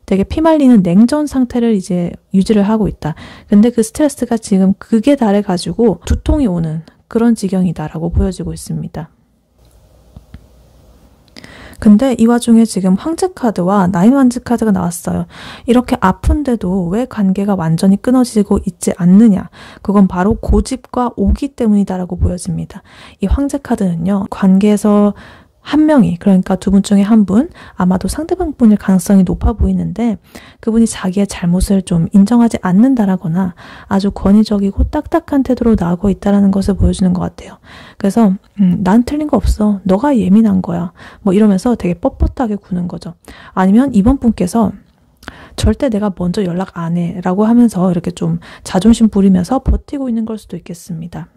되게 피말리는 냉전 상태를 이제 유지를 하고 있다. 근데 그 스트레스가 지금 극에 달해가지고 두통이 오는 그런 지경이다라고 보여지고 있습니다. 근데 이 와중에 지금 황제 카드와 나인 완즈 카드가 나왔어요. 이렇게 아픈데도 왜 관계가 완전히 끊어지고 있지 않느냐. 그건 바로 고집과 오기 때문이다라고 보여집니다. 이 황제 카드는요. 관계에서 한 명이 그러니까 두 분 중에 한 분 아마도 상대방 분일 가능성이 높아 보이는데 그분이 자기의 잘못을 좀 인정하지 않는다라거나 아주 권위적이고 딱딱한 태도로 나오고 있다는 것을 보여주는 것 같아요. 그래서 난 틀린 거 없어. 너가 예민한 거야. 뭐 이러면서 되게 뻣뻣하게 구는 거죠. 아니면 이번 분께서 절대 내가 먼저 연락 안 해 라고 하면서 이렇게 좀 자존심 부리면서 버티고 있는 걸 수도 있겠습니다.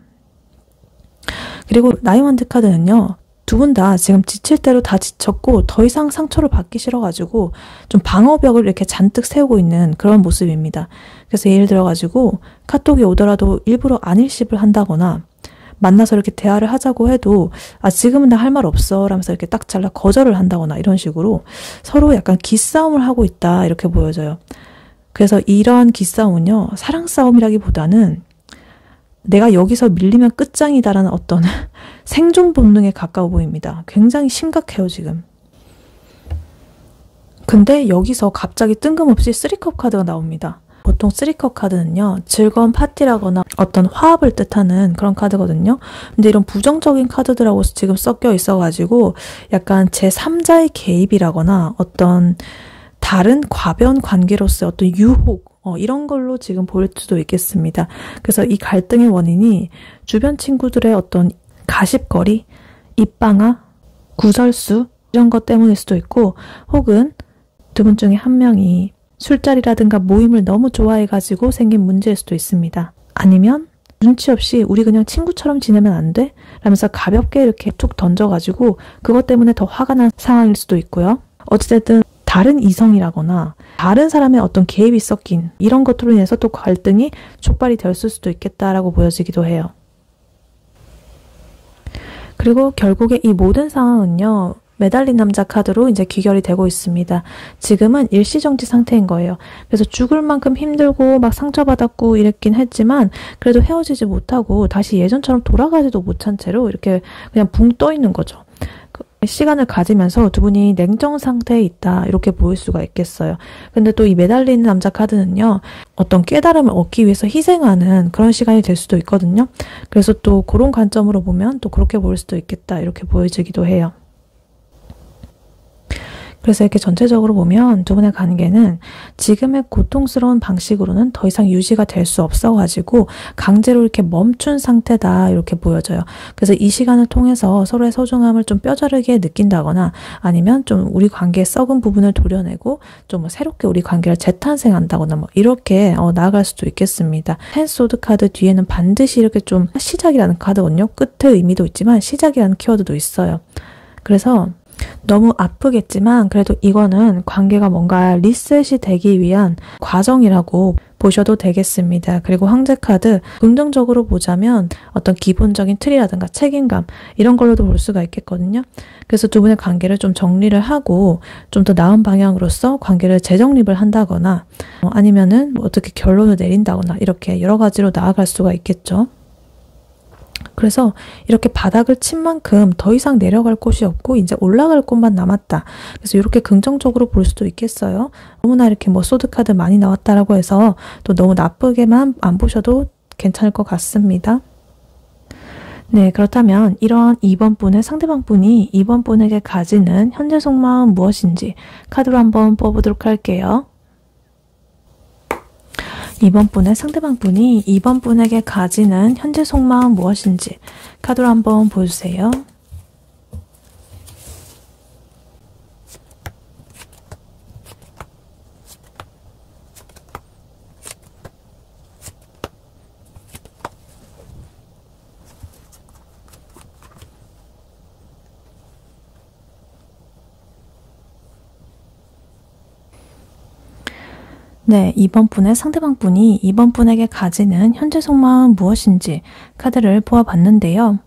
그리고 나인 완즈 카드는요. 두 분 다 지금 지칠 대로 다 지쳤고 더 이상 상처를 받기 싫어가지고 좀 방어벽을 이렇게 잔뜩 세우고 있는 그런 모습입니다. 그래서 예를 들어가지고 카톡이 오더라도 일부러 안일십을 한다거나 만나서 이렇게 대화를 하자고 해도 아 지금은 나 할 말 없어 라면서 이렇게 딱 잘라 거절을 한다거나 이런 식으로 서로 약간 기싸움을 하고 있다 이렇게 보여져요. 그래서 이러한 기싸움은요 사랑 싸움이라기보다는 내가 여기서 밀리면 끝장이다라는 어떤 생존 본능에 가까워 보입니다. 굉장히 심각해요, 지금. 근데 여기서 갑자기 뜬금없이 3컵 카드가 나옵니다. 보통 3컵 카드는요, 즐거운 파티라거나 어떤 화합을 뜻하는 그런 카드거든요. 근데 이런 부정적인 카드들하고 지금 섞여 있어가지고 약간 제3자의 개입이라거나 어떤 다른 과변 관계로서의 어떤 유혹, 이런 걸로 지금 보일 수도 있겠습니다. 그래서 이 갈등의 원인이 주변 친구들의 어떤 가십거리, 입방아, 구설수 이런 것 때문일 수도 있고, 혹은 두 분 중에 한 명이 술자리라든가 모임을 너무 좋아해가지고 생긴 문제일 수도 있습니다. 아니면 눈치 없이 우리 그냥 친구처럼 지내면 안 돼? 라면서 가볍게 이렇게 툭 던져가지고 그것 때문에 더 화가 난 상황일 수도 있고요. 어찌됐든 다른 이성이라거나 다른 사람의 어떤 개입이 섞인 이런 것들로 인해서 또 갈등이 촉발이 되었을 수도 있겠다라고 보여지기도 해요. 그리고 결국에 이 모든 상황은요, 매달린 남자 카드로 이제 귀결이 되고 있습니다. 지금은 일시정지 상태인 거예요. 그래서 죽을 만큼 힘들고 막 상처받았고 이랬긴 했지만 그래도 헤어지지 못하고 다시 예전처럼 돌아가지도 못한 채로 이렇게 그냥 붕 떠 있는 거죠. 시간을 가지면서 두 분이 냉정 상태에 있다 이렇게 보일 수가 있겠어요. 근데 또 이 매달리는 남자 카드는요, 어떤 깨달음을 얻기 위해서 희생하는 그런 시간이 될 수도 있거든요. 그래서 또 그런 관점으로 보면 또 그렇게 보일 수도 있겠다 이렇게 보여지기도 해요. 그래서 이렇게 전체적으로 보면 두 분의 관계는 지금의 고통스러운 방식으로는 더 이상 유지가 될 수 없어가지고 강제로 이렇게 멈춘 상태다 이렇게 보여져요. 그래서 이 시간을 통해서 서로의 소중함을 좀 뼈저리게 느낀다거나 아니면 좀 우리 관계의 썩은 부분을 도려내고 좀 새롭게 우리 관계를 재탄생한다거나 뭐 이렇게 나아갈 수도 있겠습니다. 텐소드 카드 뒤에는 반드시 이렇게 좀 시작이라는 카드거든요. 끝의 의미도 있지만 시작이라는 키워드도 있어요. 그래서 너무 아프겠지만 그래도 이거는 관계가 뭔가 리셋이 되기 위한 과정이라고 보셔도 되겠습니다. 그리고 황제 카드 긍정적으로 보자면 어떤 기본적인 틀이라든가 책임감 이런 걸로도 볼 수가 있겠거든요. 그래서 두 분의 관계를 좀 정리를 하고 좀 더 나은 방향으로서 관계를 재정립을 한다거나 아니면은 뭐 어떻게 결론을 내린다거나 이렇게 여러 가지로 나아갈 수가 있겠죠. 그래서 이렇게 바닥을 친 만큼 더 이상 내려갈 곳이 없고 이제 올라갈 곳만 남았다. 그래서 이렇게 긍정적으로 볼 수도 있겠어요. 너무나 이렇게 뭐 소드카드 많이 나왔다라고 해서 또 너무 나쁘게만 안 보셔도 괜찮을 것 같습니다. 네, 그렇다면 이런 2번 분의 상대방 분이 2번 분에게 가지는 현재 속마음 무엇인지 카드로 한번 뽑아보도록 할게요. 2번 분의 상대방 분이 2번 분에게 가지는 현재 속마음 무엇인지 카드로 한번 보여주세요. 네, 2번 분의 상대방 분이 2번 분에게 가지는 현재 속마음 무엇인지 카드를 보아봤는데요.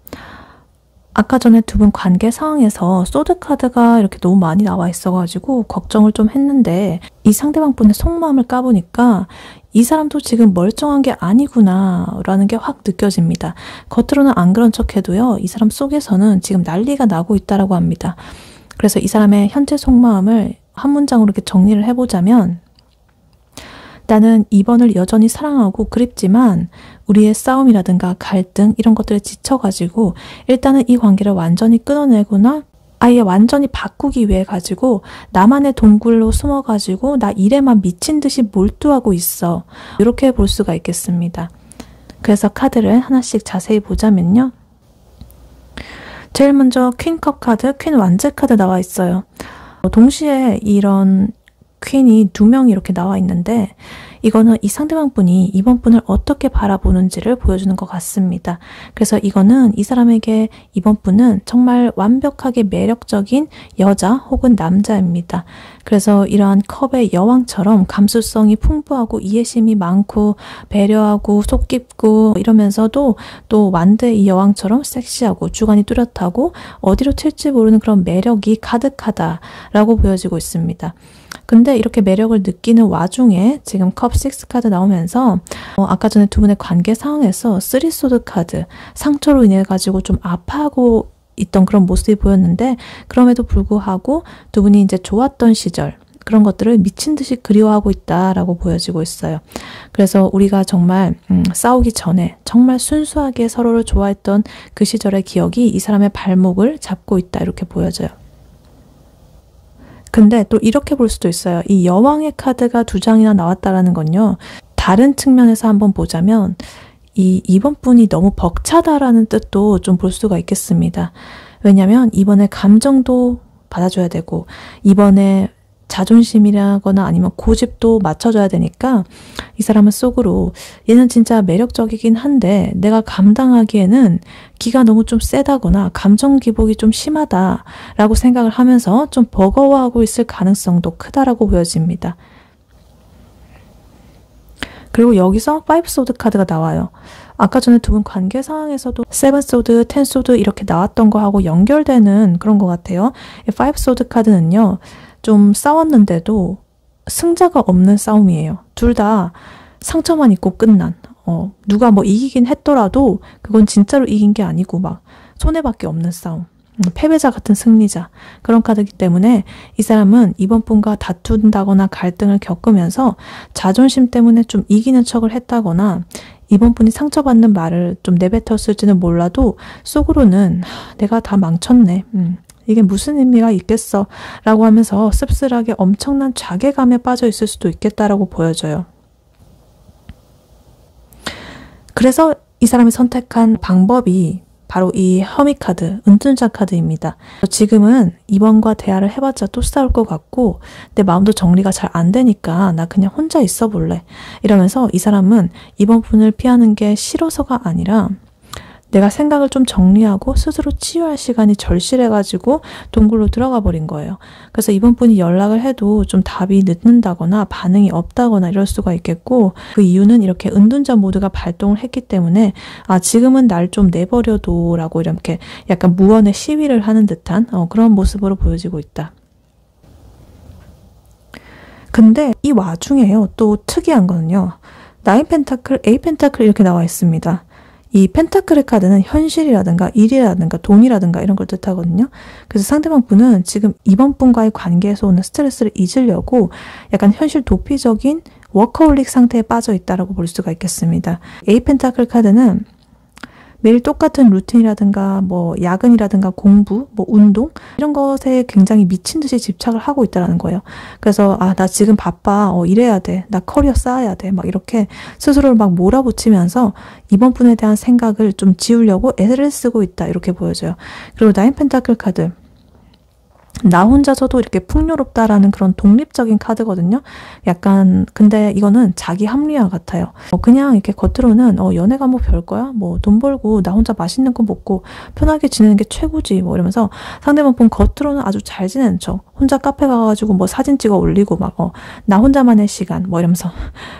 아까 전에 두 분 관계 상황에서 소드 카드가 이렇게 너무 많이 나와 있어가지고 걱정을 좀 했는데 이 상대방 분의 속마음을 까보니까 이 사람도 지금 멀쩡한 게 아니구나 라는 게 확 느껴집니다. 겉으로는 안 그런 척해도요, 이 사람 속에서는 지금 난리가 나고 있다라고 합니다. 그래서 이 사람의 현재 속마음을 한 문장으로 이렇게 정리를 해보자면, 나는 2번을 여전히 사랑하고 그립지만 우리의 싸움이라든가 갈등 이런 것들에 지쳐가지고 일단은 이 관계를 완전히 끊어내거나 아예 완전히 바꾸기 위해 가지고 나만의 동굴로 숨어가지고 나 일에만 미친 듯이 몰두하고 있어. 이렇게 볼 수가 있겠습니다. 그래서 카드를 하나씩 자세히 보자면요. 제일 먼저 퀸컵 카드, 퀸 완제 카드 나와 있어요. 동시에 이런 퀸이 2명이 이렇게 나와 있는데 이거는 이 상대방 분이 이번 분을 어떻게 바라보는지를 보여주는 것 같습니다. 그래서 이거는 이 사람에게 이번 분은 정말 완벽하게 매력적인 여자 혹은 남자입니다. 그래서 이러한 컵의 여왕처럼 감수성이 풍부하고 이해심이 많고 배려하고 속 깊고 이러면서도 또 완대 이 여왕처럼 섹시하고 주관이 뚜렷하고 어디로 튈지 모르는 그런 매력이 가득하다라고 보여지고 있습니다. 근데 이렇게 매력을 느끼는 와중에 지금 컵 6 카드 나오면서 아까 전에 두 분의 관계 상황에서 3소드 카드 상처로 인해 가지고 좀 아파하고 있던 그런 모습이 보였는데 그럼에도 불구하고 두 분이 이제 좋았던 시절 그런 것들을 미친 듯이 그리워하고 있다라고 보여지고 있어요. 그래서 우리가 정말 싸우기 전에 정말 순수하게 서로를 좋아했던 그 시절의 기억이 이 사람의 발목을 잡고 있다 이렇게 보여져요. 근데 또 이렇게 볼 수도 있어요. 이 여왕의 카드가 2장이나 나왔다라는 건요. 다른 측면에서 한번 보자면 이번 분이 너무 벅차다라는 뜻도 좀 볼 수가 있겠습니다. 왜냐하면 이번에 감정도 받아줘야 되고 이번에 자존심이라거나 아니면 고집도 맞춰줘야 되니까 이 사람은 속으로 얘는 진짜 매력적이긴 한데 내가 감당하기에는 기가 너무 좀 세다거나 감정 기복이 좀 심하다라고 생각을 하면서 좀 버거워하고 있을 가능성도 크다라고 보여집니다. 그리고 여기서 5 소드 카드가 나와요. 아까 전에 두 분 관계 상황에서도 7 소드, 10 소드 이렇게 나왔던 거하고 연결되는 그런 것 같아요. 5 소드 카드는요. 좀 싸웠는데도 승자가 없는 싸움이에요. 둘 다 상처만 있고 끝난. 누가 뭐 이기긴 했더라도 그건 진짜로 이긴 게 아니고 막 손해밖에 없는 싸움. 패배자 같은 승리자. 그런 카드이기 때문에 이 사람은 이번 분과 다툰다거나 갈등을 겪으면서 자존심 때문에 좀 이기는 척을 했다거나 이번 분이 상처받는 말을 좀 내뱉었을지는 몰라도 속으로는 내가 다 망쳤네. 이게 무슨 의미가 있겠어 라고 하면서 씁쓸하게 엄청난 자괴감에 빠져 있을 수도 있겠다라고 보여져요. 그래서 이 사람이 선택한 방법이 바로 이 허미 카드, 은둔자 카드입니다. 지금은 이번과 대화를 해봤자 또 싸울 것 같고 내 마음도 정리가 잘 안 되니까 나 그냥 혼자 있어 볼래. 이러면서 이 사람은 이번 분을 피하는 게 싫어서가 아니라 내가 생각을 좀 정리하고 스스로 치유할 시간이 절실해가지고 동굴로 들어가 버린 거예요. 그래서 이번 분이 연락을 해도 좀 답이 늦는다거나 반응이 없다거나 이럴 수가 있겠고 그 이유는 이렇게 은둔자 모드가 발동을 했기 때문에 지금은 날 좀 내버려둬 라고 이렇게 약간 무언의 시위를 하는 듯한 그런 모습으로 보여지고 있다. 근데 이 와중에요. 또 특이한 거는요. 9 펜타클, 8 펜타클 이렇게 나와 있습니다. 이 펜타클의 카드는 현실이라든가 일이라든가 돈이라든가 이런 걸 뜻하거든요. 그래서 상대방 분은 지금 이번 분과의 관계에서 오는 스트레스를 잊으려고 약간 현실 도피적인 워커홀릭 상태에 빠져 있다라고 볼 수가 있겠습니다. 8 펜타클 카드는 매일 똑같은 루틴이라든가 뭐 야근이라든가 공부, 뭐 운동 이런 것에 굉장히 미친 듯이 집착을 하고 있다는 거예요. 그래서 나 지금 바빠, 이래야 돼, 나 커리어 쌓아야 돼, 막 이렇게 스스로를 막 몰아붙이면서 이번 분에 대한 생각을 좀 지우려고 애를 쓰고 있다 이렇게 보여져요. 그리고 9 펜타클 카드. 나 혼자서도 이렇게 풍요롭다라는 그런 독립적인 카드거든요. 약간 근데 이거는 자기 합리화 같아요. 그냥 이렇게 겉으로는 연애가 뭐 별거야? 뭐 돈 벌고 나 혼자 맛있는 거 먹고 편하게 지내는 게 최고지 뭐 이러면서 상대방 본 겉으로는 아주 잘 지내는 척 혼자 카페 가가지고 뭐 사진 찍어 올리고 막 나 혼자만의 시간 뭐 이러면서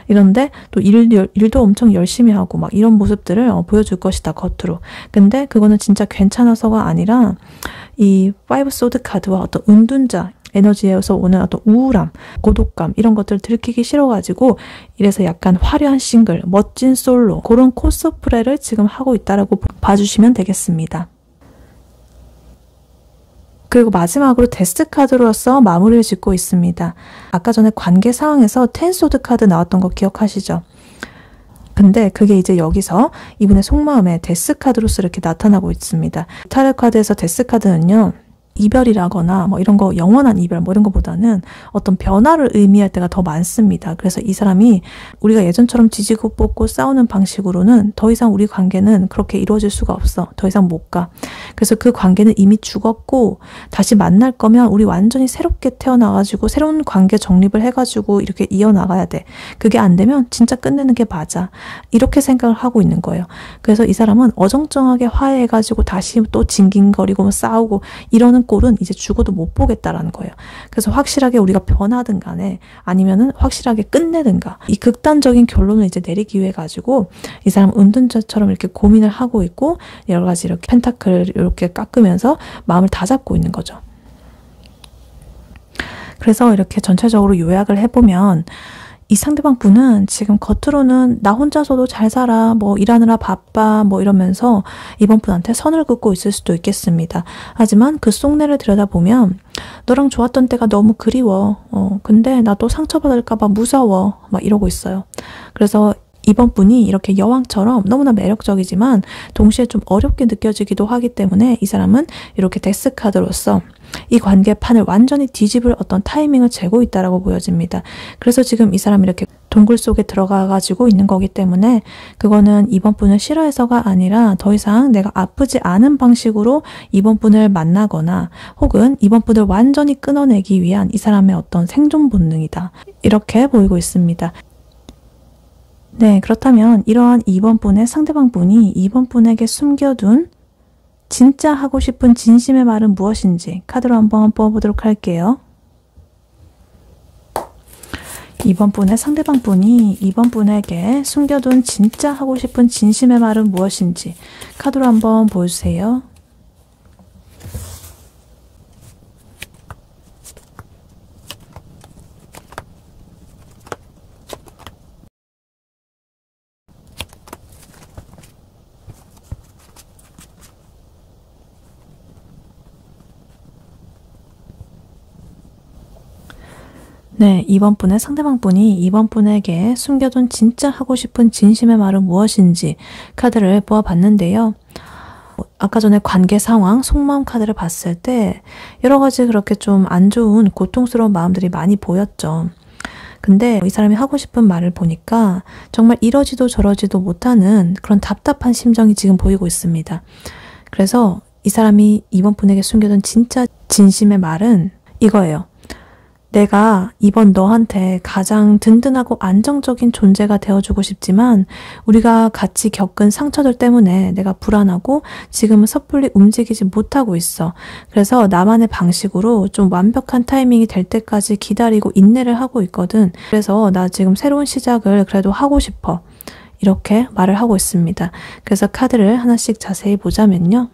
이런데 또 일도 엄청 열심히 하고 막 이런 모습들을 보여줄 것이다 겉으로. 근데 그거는 진짜 괜찮아서가 아니라 이 5 소드 카드와 어떤 은둔자 에너지에서 오는 어떤 우울함, 고독감 이런 것들을 들키기 싫어가지고 이래서 약간 화려한 싱글, 멋진 솔로 그런 코스프레를 지금 하고 있다라고 봐주시면 되겠습니다. 그리고 마지막으로 데스 카드로서 마무리를 짓고 있습니다. 아까 전에 관계 상황에서 10 소드 카드 나왔던 거 기억하시죠? 근데 그게 이제 여기서 이분의 속마음에 데스 카드로서 이렇게 나타나고 있습니다. 타로 카드에서 데스 카드는요. 이별이라거나 뭐 이런 거 영원한 이별 뭐 이런 거보다는 어떤 변화를 의미할 때가 더 많습니다. 그래서 이 사람이 우리가 예전처럼 지지고 볶고 싸우는 방식으로는 더 이상 우리 관계는 그렇게 이루어질 수가 없어. 더 이상 못 가. 그래서 그 관계는 이미 죽었고 다시 만날 거면 우리 완전히 새롭게 태어나가지고 새로운 관계 정립을 해가지고 이렇게 이어나가야 돼. 그게 안 되면 진짜 끝내는 게 맞아. 이렇게 생각을 하고 있는 거예요. 그래서 이 사람은 어정쩡하게 화해해가지고 다시 또 징징거리고 싸우고 이러는 꼴은 이제 죽어도 못 보겠다라는 거예요. 그래서 확실하게 우리가 변하든 간에 아니면은 확실하게 끝내든가 이 극단적인 결론을 이제 내리기 위해 가지고 이 사람은 은둔자처럼 이렇게 고민을 하고 있고 여러 가지 이렇게 펜타클을 이렇게 깎으면서 마음을 다잡고 있는 거죠. 그래서 이렇게 전체적으로 요약을 해보면 이 상대방 분은 지금 겉으로는 나 혼자서도 잘 살아, 뭐 일하느라 바빠, 뭐 이러면서 이번 분한테 선을 긋고 있을 수도 있겠습니다. 하지만 그 속내를 들여다보면 너랑 좋았던 때가 너무 그리워. 근데 나 또 상처받을까 봐 무서워. 막 이러고 있어요. 그래서 이번 분이 이렇게 여왕처럼 너무나 매력적이지만 동시에 좀 어렵게 느껴지기도 하기 때문에 이 사람은 이렇게 데스카드로서 이 관계 판을 완전히 뒤집을 어떤 타이밍을 재고 있다라고 보여집니다. 그래서 지금 이 사람이 이렇게 동굴 속에 들어가 가지고 있는 거기 때문에 그거는 이번 분을 싫어해서가 아니라 더 이상 내가 아프지 않은 방식으로 이번 분을 만나거나 혹은 이번 분을 완전히 끊어내기 위한 이 사람의 어떤 생존 본능이다. 이렇게 보이고 있습니다. 네, 그렇다면 이러한 2번 분의 상대방 분이 2번 분에게 숨겨둔 진짜 하고 싶은 진심의 말은 무엇인지 카드로 한번 뽑아보도록 할게요. 2번 분의 상대방 분이 2번 분에게 숨겨둔 진짜 하고 싶은 진심의 말은 무엇인지 카드로 한번 보여주세요. 네, 2번 분의 상대방 분이 2번 분에게 숨겨둔 진짜 하고 싶은 진심의 말은 무엇인지 카드를 뽑아봤는데요. 아까 전에 관계 상황, 속마음 카드를 봤을 때 여러 가지 그렇게 좀 안 좋은 고통스러운 마음들이 많이 보였죠. 근데 이 사람이 하고 싶은 말을 보니까 정말 이러지도 저러지도 못하는 그런 답답한 심정이 지금 보이고 있습니다. 그래서 이 사람이 2번 분에게 숨겨둔 진짜 진심의 말은 이거예요. 내가 이번 너한테 가장 든든하고 안정적인 존재가 되어주고 싶지만 우리가 같이 겪은 상처들 때문에 내가 불안하고 지금은 섣불리 움직이지 못하고 있어. 그래서 나만의 방식으로 좀 완벽한 타이밍이 될 때까지 기다리고 인내를 하고 있거든. 그래서 나 지금 새로운 시작을 그래도 하고 싶어. 이렇게 말을 하고 있습니다. 그래서 카드를 하나씩 자세히 보자면요.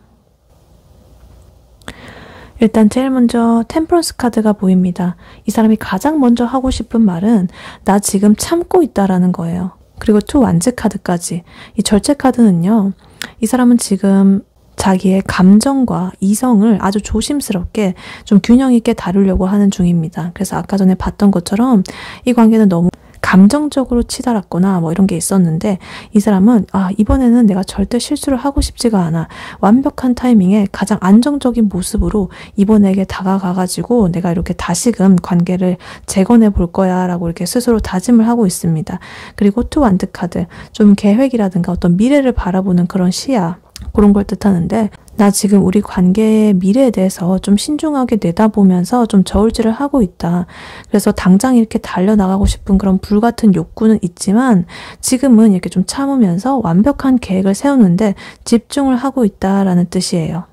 일단 제일 먼저 템퍼런스 카드가 보입니다. 이 사람이 가장 먼저 하고 싶은 말은 나 지금 참고 있다라는 거예요. 그리고 투 완즈 카드까지. 이 절제 카드는요. 이 사람은 지금 자기의 감정과 이성을 아주 조심스럽게 좀 균형 있게 다루려고 하는 중입니다. 그래서 아까 전에 봤던 것처럼 이 관계는 너무 감정적으로 치달았거나 뭐 이런 게 있었는데 이 사람은 이번에는 내가 절대 실수를 하고 싶지가 않아. 완벽한 타이밍에 가장 안정적인 모습으로 이번에게 다가가가지고 내가 이렇게 다시금 관계를 재건해 볼 거야 라고 이렇게 스스로 다짐을 하고 있습니다. 그리고 투 완드 카드, 좀 계획이라든가 어떤 미래를 바라보는 그런 시야, 그런 걸 뜻하는데 나 지금 우리 관계의 미래에 대해서 좀 신중하게 내다보면서 좀 저울질을 하고 있다. 그래서 당장 이렇게 달려나가고 싶은 그런 불같은 욕구는 있지만 지금은 이렇게 좀 참으면서 완벽한 계획을 세우는데 집중을 하고 있다라는 뜻이에요.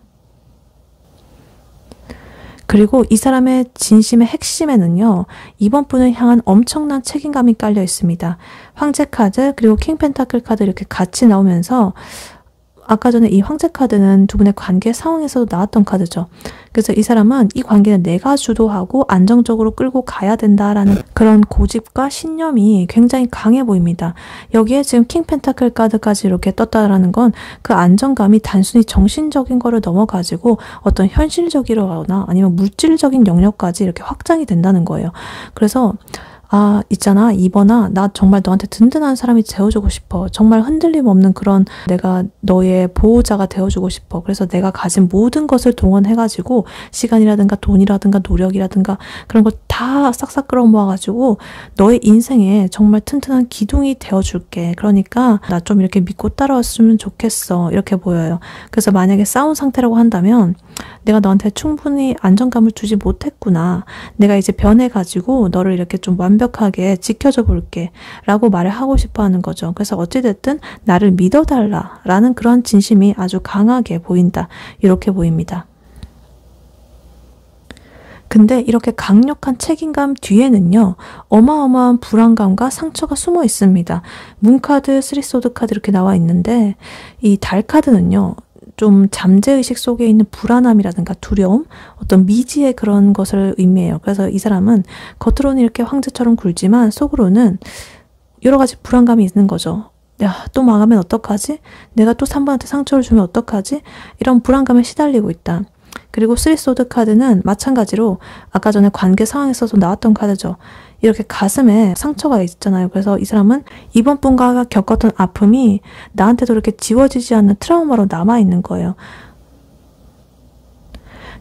그리고 이 사람의 진심의 핵심에는요. 이번 분을 향한 엄청난 책임감이 깔려 있습니다. 황제 카드 그리고 킹 펜타클 카드 이렇게 같이 나오면서 아까 전에 이 황제 카드는 두 분의 관계 상황에서도 나왔던 카드죠. 그래서 이 사람은 이 관계는 내가 주도하고 안정적으로 끌고 가야 된다라는 그런 고집과 신념이 굉장히 강해 보입니다. 여기에 지금 킹 펜타클 카드까지 이렇게 떴다라는 건 그 안정감이 단순히 정신적인 거를 넘어가지고 어떤 현실적이거나 아니면 물질적인 영역까지 이렇게 확장이 된다는 거예요. 그래서 있잖아, 이번아, 나 정말 너한테 든든한 사람이 되어주고 싶어. 정말 흔들림 없는 그런 내가 너의 보호자가 되어주고 싶어. 그래서 내가 가진 모든 것을 동원해가지고 시간이라든가 돈이라든가 노력이라든가 그런 거 다 싹싹 끌어모아가지고 너의 인생에 정말 튼튼한 기둥이 되어줄게. 그러니까 나 좀 이렇게 믿고 따라왔으면 좋겠어. 이렇게 보여요. 그래서 만약에 싸운 상태라고 한다면 내가 너한테 충분히 안정감을 주지 못했구나. 내가 이제 변해가지고 너를 이렇게 좀 완벽하게 지켜줘 볼게 라고 말을 하고 싶어 하는 거죠. 그래서 어찌됐든 나를 믿어달라 라는 그런 진심이 아주 강하게 보인다. 이렇게 보입니다. 근데 이렇게 강력한 책임감 뒤에는요. 어마어마한 불안감과 상처가 숨어 있습니다. 문카드, 쓰리소드 카드 이렇게 나와 있는데 이 달 카드는요. 좀 잠재의식 속에 있는 불안함이라든가 두려움, 어떤 미지의 그런 것을 의미해요. 그래서 이 사람은 겉으로는 이렇게 황제처럼 굴지만 속으로는 여러 가지 불안감이 있는 거죠. 야, 또 망하면 어떡하지? 내가 또 3번한테 상처를 주면 어떡하지? 이런 불안감에 시달리고 있다. 그리고 3소드 카드는 마찬가지로 아까 전에 관계 상황에서도 나왔던 카드죠. 이렇게 가슴에 상처가 있잖아요. 그래서 이 사람은 이번 분과 겪었던 아픔이 나한테도 이렇게 지워지지 않는 트라우마로 남아있는 거예요.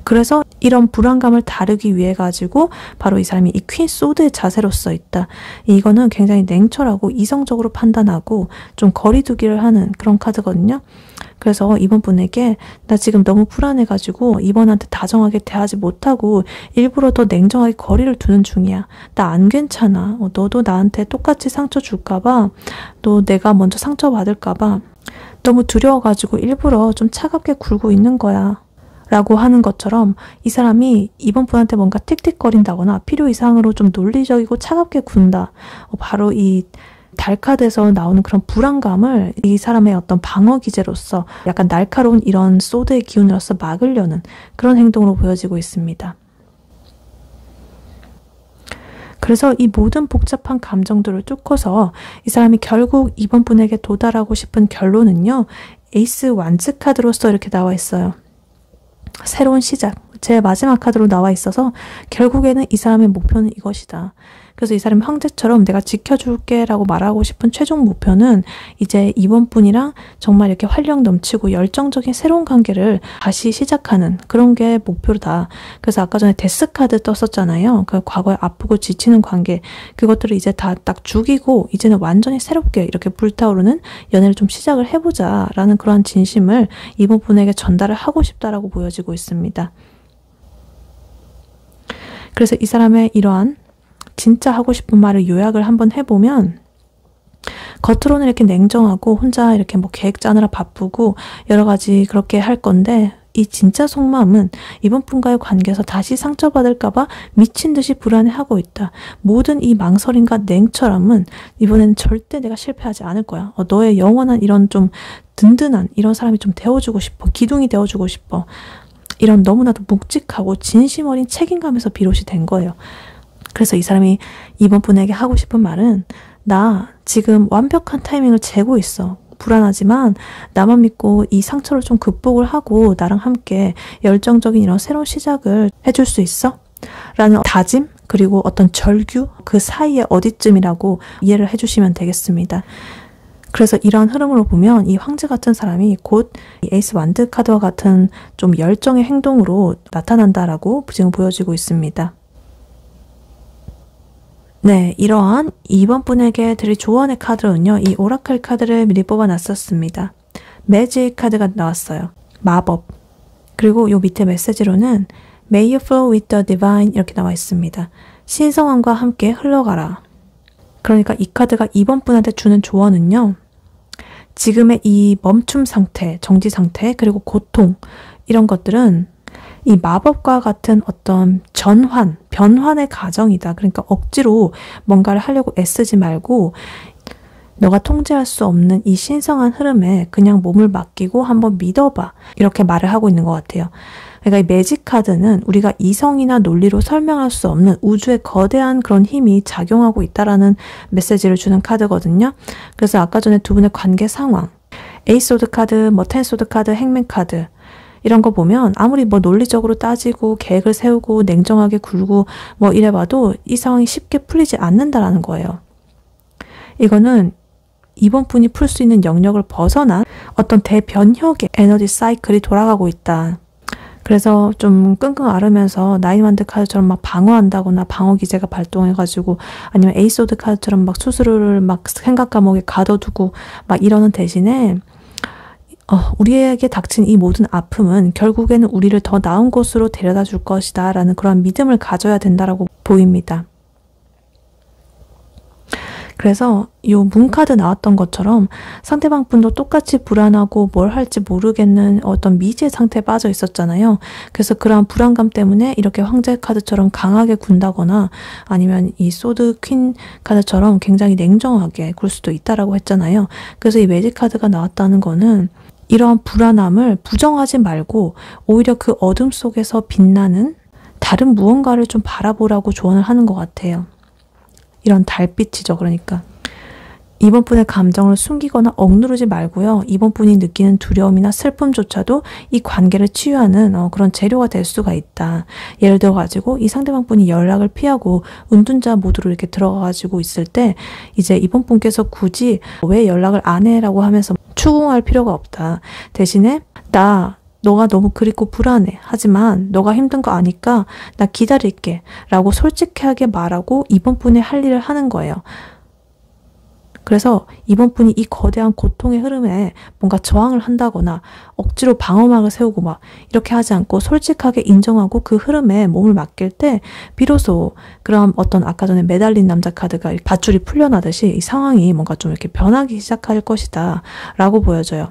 그래서 이런 불안감을 다루기 위해 가지고 바로 이 사람이 이 퀸 소드의 자세로 써 있다. 이거는 굉장히 냉철하고 이성적으로 판단하고 좀 거리두기를 하는 그런 카드거든요. 그래서 이번 분에게 나 지금 너무 불안해가지고 이번한테 다정하게 대하지 못하고 일부러 더 냉정하게 거리를 두는 중이야. 나 안 괜찮아. 너도 나한테 똑같이 상처 줄까봐, 또 내가 먼저 상처 받을까봐 너무 두려워가지고 일부러 좀 차갑게 굴고 있는 거야. 라고 하는 것처럼 이 사람이 이번 분한테 뭔가 틱틱거린다거나 필요 이상으로 좀 논리적이고 차갑게 군다. 바로 이 달카드에서 나오는 그런 불안감을 이 사람의 어떤 방어 기제로서 약간 날카로운 이런 소드의 기운으로서 막으려는 그런 행동으로 보여지고 있습니다. 그래서 이 모든 복잡한 감정들을 뚫고서 이 사람이 결국 이번 분에게 도달하고 싶은 결론은요. 에이스 완즈 카드로서 이렇게 나와 있어요. 새로운 시작, 제 마지막 카드로 나와 있어서 결국에는 이 사람의 목표는 이것이다. 그래서 이 사람이 황제처럼 내가 지켜줄게 라고 말하고 싶은 최종 목표는 이제 이번 분이랑 정말 이렇게 활력 넘치고 열정적인 새로운 관계를 다시 시작하는 그런 게 목표다. 그래서 아까 전에 데스 카드 떴었잖아요. 그 과거에 아프고 지치는 관계, 그것들을 이제 다 딱 죽이고 이제는 완전히 새롭게 이렇게 불타오르는 연애를 좀 시작을 해보자 라는 그런 진심을 이번 분에게 전달을 하고 싶다라고 보여지고 있습니다. 그래서 이 사람의 이러한 진짜 하고 싶은 말을 요약을 한번 해보면, 겉으로는 이렇게 냉정하고 혼자 이렇게 뭐 계획 짜느라 바쁘고 여러 가지 그렇게 할 건데, 이 진짜 속마음은 이번 분과의 관계에서 다시 상처받을까봐 미친 듯이 불안해하고 있다. 모든 이 망설임과 냉철함은 이번에는 절대 내가 실패하지 않을 거야. 너의 영원한 이런 좀 든든한 이런 사람이 좀 되어주고 싶어. 기둥이 되어주고 싶어. 이런 너무나도 묵직하고 진심 어린 책임감에서 비롯이 된 거예요. 그래서 이 사람이 이번 분에게 하고 싶은 말은, 나 지금 완벽한 타이밍을 재고 있어. 불안하지만 나만 믿고 이 상처를 좀 극복을 하고 나랑 함께 열정적인 이런 새로운 시작을 해줄 수 있어? 라는 다짐, 그리고 어떤 절규, 그 사이에 어디쯤이라고 이해를 해주시면 되겠습니다. 그래서 이러한 흐름으로 보면 이 황제 같은 사람이 곧 이 에이스 완드 카드와 같은 좀 열정의 행동으로 나타난다라고 지금 보여지고 있습니다. 네, 이러한 이번 분에게 드릴 조언의 카드는요, 이 오라클 카드를 미리 뽑아놨었습니다. 매직 카드가 나왔어요. 마법. 그리고 요 밑에 메시지로는 May you flow with the divine 이렇게 나와 있습니다. 신성함과 함께 흘러가라. 그러니까 이 카드가 이번 분한테 주는 조언은요, 지금의 이 멈춤 상태, 정지 상태, 그리고 고통, 이런 것들은 이 마법과 같은 어떤 전환, 변환의 과정이다. 그러니까 억지로 뭔가를 하려고 애쓰지 말고 너가 통제할 수 없는 이 신성한 흐름에 그냥 몸을 맡기고 한번 믿어봐. 이렇게 말을 하고 있는 것 같아요. 그러니까 이 매직 카드는 우리가 이성이나 논리로 설명할 수 없는 우주의 거대한 그런 힘이 작용하고 있다라는 메시지를 주는 카드거든요. 그래서 아까 전에 두 분의 관계 상황, 에이스 소드 카드, 텐 소드 카드, 행맨 카드, 이런 거 보면 아무리 뭐 논리적으로 따지고 계획을 세우고 냉정하게 굴고 뭐 이래봐도 이 상황이 쉽게 풀리지 않는다라는 거예요. 이거는 이번 분이 풀 수 있는 영역을 벗어난 어떤 대변혁의 에너지 사이클이 돌아가고 있다. 그래서 좀 끙끙 앓으면서 나이만드 카드처럼 막 방어한다거나 방어 기제가 발동해가지고, 아니면 에이소드 카드처럼 막 수수료를 막 생각 감옥에 가둬두고 막 이러는 대신에 우리에게 닥친 이 모든 아픔은 결국에는 우리를 더 나은 곳으로 데려다 줄 것이다 라는 그런 믿음을 가져야 된다라고 보입니다. 그래서 이 문카드 나왔던 것처럼 상대방 분도 똑같이 불안하고 뭘 할지 모르겠는 어떤 미지의 상태에 빠져 있었잖아요. 그래서 그러한 불안감 때문에 이렇게 황제 카드처럼 강하게 군다거나 아니면 이 소드 퀸 카드처럼 굉장히 냉정하게 굴 수도 있다라고 했잖아요. 그래서 이 매직 카드가 나왔다는 거는 이러한 불안함을 부정하지 말고 오히려 그 어둠 속에서 빛나는 다른 무언가를 좀 바라보라고 조언을 하는 것 같아요. 이런 달빛이죠. 그러니까 이번 분의 감정을 숨기거나 억누르지 말고요. 이번 분이 느끼는 두려움이나 슬픔조차도 이 관계를 치유하는 그런 재료가 될 수가 있다. 예를 들어 가지고 이 상대방 분이 연락을 피하고 운둔자 모드로 이렇게 들어가 가지고 있을 때 이제 이번 분께서 굳이 왜 연락을 안 해라고 하면서 추궁할 필요가 없다. 대신에 너가 너무 그립고 불안해. 하지만 너가 힘든 거 아니까 나 기다릴게 라고 솔직하게 말하고 이번 분이 할 일을 하는 거예요. 그래서 이번 분이 이 거대한 고통의 흐름에 뭔가 저항을 한다거나 억지로 방어막을 세우고 막 이렇게 하지 않고 솔직하게 인정하고 그 흐름에 몸을 맡길 때 비로소 그런 어떤 아까 전에 매달린 남자 카드가 밧줄이 풀려나듯이 이 상황이 뭔가 좀 이렇게 변하기 시작할 것이다 라고 보여져요.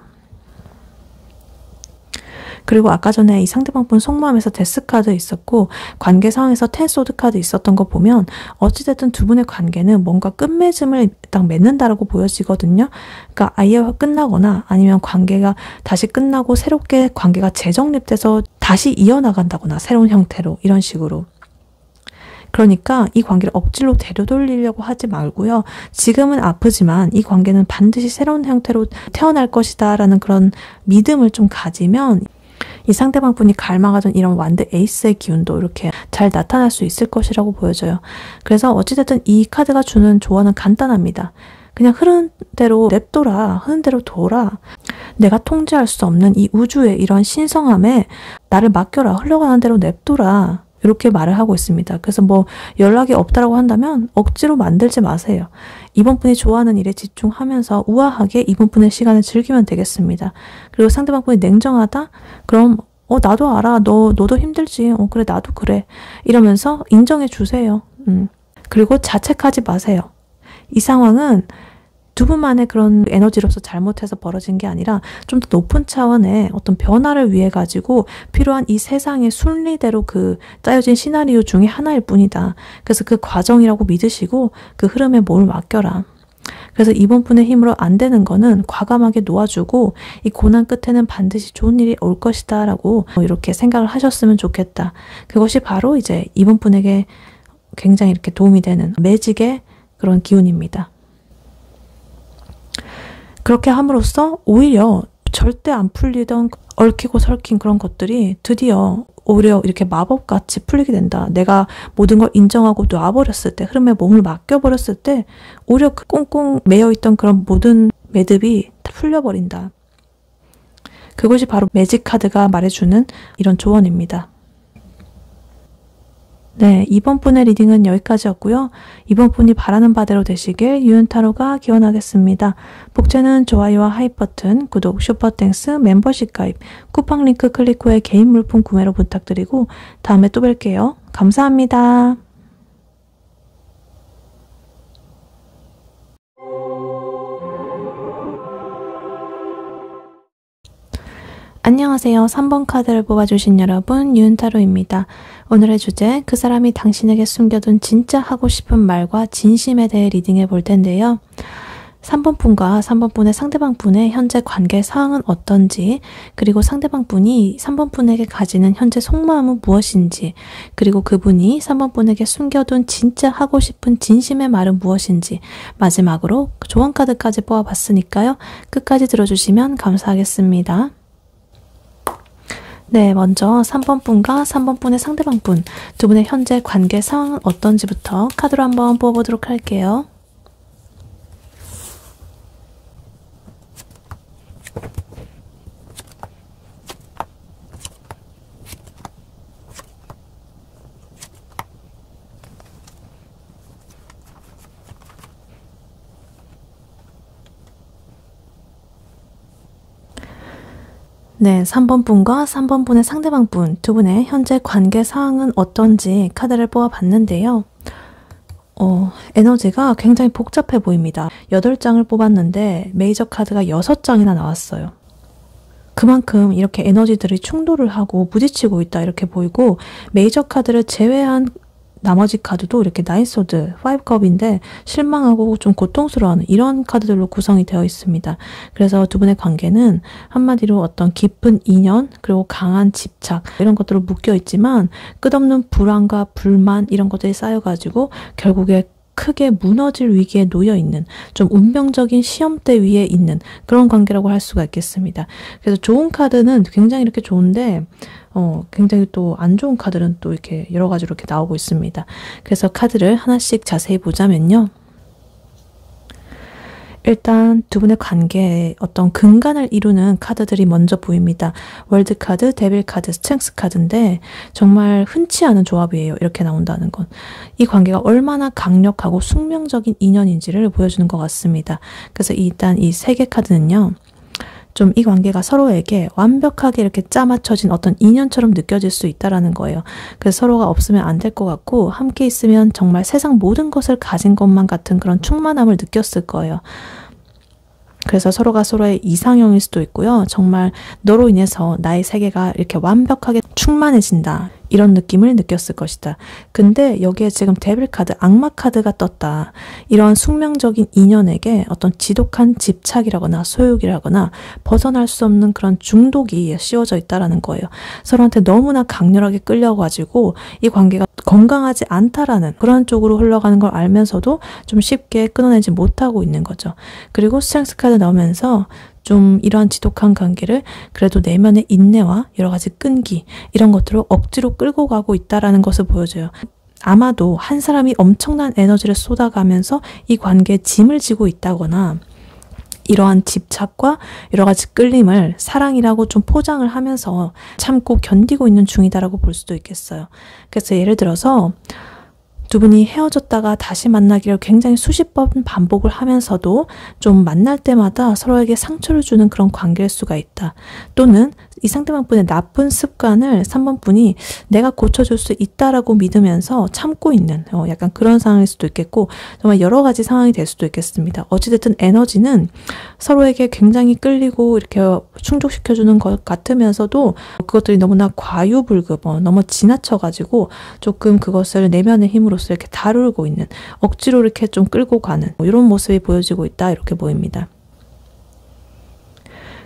그리고 아까 전에 이 상대방 분 속마음에서 데스 카드 있었고 관계 상황에서 텐 소드 카드 있었던 거 보면 어찌됐든 두 분의 관계는 뭔가 끝맺음을 딱 맺는다라고 보여지거든요. 그러니까 아예 끝나거나 아니면 관계가 다시 끝나고 새롭게 관계가 재정립돼서 다시 이어나간다거나 새로운 형태로 이런 식으로. 그러니까 이 관계를 억지로 되돌리려고 하지 말고요. 지금은 아프지만 이 관계는 반드시 새로운 형태로 태어날 것이다 라는 그런 믿음을 좀 가지면 이 상대방 분이 갈망하던 이런 완드 에이스의 기운도 이렇게 잘 나타날 수 있을 것이라고 보여져요. 그래서 어찌됐든 이 카드가 주는 조언은 간단합니다. 그냥 흐르는 대로 냅둬라. 흐르는 대로 둬라. 내가 통제할 수 없는 이 우주의 이런 신성함에 나를 맡겨라. 흘러가는 대로 냅둬라. 이렇게 말을 하고 있습니다. 그래서 뭐 연락이 없다라고 한다면 억지로 만들지 마세요. 이번 분이 좋아하는 일에 집중하면서 우아하게 이번 분의 시간을 즐기면 되겠습니다. 그리고 상대방 분이 냉정하다? 그럼 나도 알아. 너도 힘들지. 그래 나도 그래. 이러면서 인정해 주세요. 그리고 자책하지 마세요. 이 상황은 두 분만의 그런 에너지로서 잘못해서 벌어진 게 아니라 좀 더 높은 차원의 어떤 변화를 위해 가지고 필요한 이 세상의 순리대로 그 짜여진 시나리오 중에 하나일 뿐이다. 그래서 그 과정이라고 믿으시고 그 흐름에 몸을 맡겨라. 그래서 이번 분의 힘으로 안 되는 거는 과감하게 놓아주고 이 고난 끝에는 반드시 좋은 일이 올 것이다 라고 이렇게 생각을 하셨으면 좋겠다. 그것이 바로 이제 이번 분에게 굉장히 이렇게 도움이 되는 매직의 그런 기운입니다. 그렇게 함으로써 오히려 절대 안 풀리던 얽히고 설킨 그런 것들이 드디어 오히려 이렇게 마법같이 풀리게 된다. 내가 모든 걸 인정하고 놔버렸을 때, 흐름에 몸을 맡겨버렸을 때 오히려 그 꽁꽁 매여있던 그런 모든 매듭이 다 풀려버린다. 그것이 바로 매직 카드가 말해주는 이런 조언입니다. 네, 이번 분의 리딩은 여기까지였고요. 이번 분이 바라는 바대로 되시길 유은타로가 기원하겠습니다. 복제는 좋아요와 하이 버튼, 구독, 슈퍼땡스, 멤버십 가입, 쿠팡 링크 클릭 후에 개인 물품 구매로 부탁드리고 다음에 또 뵐게요. 감사합니다. 안녕하세요. 3번 카드를 뽑아주신 여러분, 유은타로입니다. 오늘의 주제, 그 사람이 당신에게 숨겨둔 진짜 하고 싶은 말과 진심에 대해 리딩해 볼 텐데요. 3번 분과 3번 분의 상대방 분의 현재 관계 상황은 어떤지, 그리고 상대방 분이 3번 분에게 가지는 현재 속마음은 무엇인지, 그리고 그분이 3번 분에게 숨겨둔 진짜 하고 싶은 진심의 말은 무엇인지, 마지막으로 조언 카드까지 뽑아봤으니까요. 끝까지 들어주시면 감사하겠습니다. 네, 먼저 3번 분과 3번 분의 상대방 분, 두 분의 현재 관계 상황은 어떤지부터 카드로 한번 뽑아보도록 할게요. 네, 3번 분과 3번 분의 상대방 분, 두 분의 현재 관계 상황은 어떤지 카드를 뽑아봤는데요. 에너지가 굉장히 복잡해 보입니다. 8장을 뽑았는데 메이저 카드가 6장이나 나왔어요. 그만큼 이렇게 에너지들이 충돌을 하고 부딪히고 있다 이렇게 보이고 메이저 카드를 제외한 나머지 카드도 이렇게 나인소드, 파이브컵인데 실망하고 좀 고통스러워하는 이런 카드들로 구성이 되어 있습니다. 그래서 두 분의 관계는 한마디로 어떤 깊은 인연 그리고 강한 집착 이런 것들로 묶여 있지만 끝없는 불안과 불만 이런 것들이 쌓여가지고 결국에 크게 무너질 위기에 놓여 있는 좀 운명적인 시험대 위에 있는 그런 관계라고 할 수가 있겠습니다. 그래서 좋은 카드는 굉장히 이렇게 좋은데 굉장히 또 안 좋은 카드는 또 이렇게 여러 가지로 이렇게 나오고 있습니다. 그래서 카드를 하나씩 자세히 보자면요. 일단 두 분의 관계에 어떤 근간을 이루는 카드들이 먼저 보입니다. 월드 카드, 데빌 카드, 스트렝스 카드인데 정말 흔치 않은 조합이에요. 이렇게 나온다는 건. 이 관계가 얼마나 강력하고 숙명적인 인연인지를 보여주는 것 같습니다. 그래서 일단 이 세 개 카드는요. 좀 이 관계가 서로에게 완벽하게 이렇게 짜맞춰진 어떤 인연처럼 느껴질 수 있다라는 거예요. 그래서 서로가 없으면 안 될 것 같고 함께 있으면 정말 세상 모든 것을 가진 것만 같은 그런 충만함을 느꼈을 거예요. 그래서 서로가 서로의 이상형일 수도 있고요. 정말 너로 인해서 나의 세계가 이렇게 완벽하게 충만해진다. 이런 느낌을 느꼈을 것이다. 근데 여기에 지금 데빌 카드, 악마 카드가 떴다. 이런 숙명적인 인연에게 어떤 지독한 집착이라거나 소욕이라거나 벗어날 수 없는 그런 중독이 씌워져 있다라는 거예요. 서로한테 너무나 강렬하게 끌려가지고 이 관계가 건강하지 않다라는 그런 쪽으로 흘러가는 걸 알면서도 좀 쉽게 끊어내지 못하고 있는 거죠. 그리고 스트렝스 카드 나오면서 좀 이러한 지독한 관계를 그래도 내면의 인내와 여러 가지 끈기 이런 것들을 억지로 끌고 가고 있다라는 것을 보여줘요. 아마도 한 사람이 엄청난 에너지를 쏟아가면서 이 관계에 짐을 지고 있다거나 이러한 집착과 여러 가지 끌림을 사랑이라고 좀 포장을 하면서 참고 견디고 있는 중이다라고 볼 수도 있겠어요. 그래서 예를 들어서 두 분이 헤어졌다가 다시 만나기를 굉장히 수십 번 반복을 하면서도 좀 만날 때마다 서로에게 상처를 주는 그런 관계일 수가 있다. 또는 이 상대방 분의 나쁜 습관을 3번 분이 내가 고쳐줄 수 있다라고 믿으면서 참고 있는 약간 그런 상황일 수도 있겠고 정말 여러 가지 상황이 될 수도 있겠습니다. 어찌됐든 에너지는 서로에게 굉장히 끌리고 이렇게 충족시켜주는 것 같으면서도 그것들이 너무나 과유불급, 너무 지나쳐가지고 조금 그것을 내면의 힘으로써 이렇게 다루고 있는 억지로 이렇게 좀 끌고 가는 이런 모습이 보여지고 있다 이렇게 보입니다.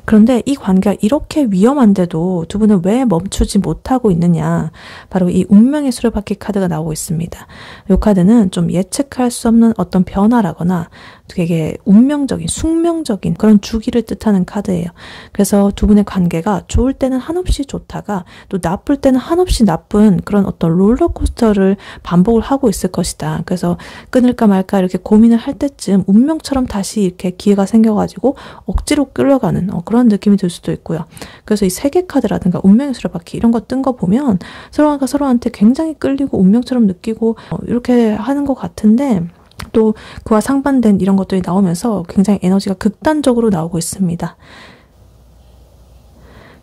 그런데 이 관계가 이렇게 위험한데도 두 분은 왜 멈추지 못하고 있느냐. 바로 이 운명의 수레바퀴 카드가 나오고 있습니다. 이 카드는 좀 예측할 수 없는 어떤 변화라거나 되게 운명적인, 숙명적인 그런 주기를 뜻하는 카드예요. 그래서 두 분의 관계가 좋을 때는 한없이 좋다가 또 나쁠 때는 한없이 나쁜 그런 어떤 롤러코스터를 반복을 하고 있을 것이다. 그래서 끊을까 말까 이렇게 고민을 할 때쯤 운명처럼 다시 이렇게 기회가 생겨가지고 억지로 끌려가는 그런 느낌이 들 수도 있고요. 그래서 이 세계 카드라든가 운명의 수레바퀴 이런 거 뜬 거 보면 서로가 서로한테 굉장히 끌리고 운명처럼 느끼고 이렇게 하는 것 같은데 또 그와 상반된 이런 것들이 나오면서 굉장히 에너지가 극단적으로 나오고 있습니다.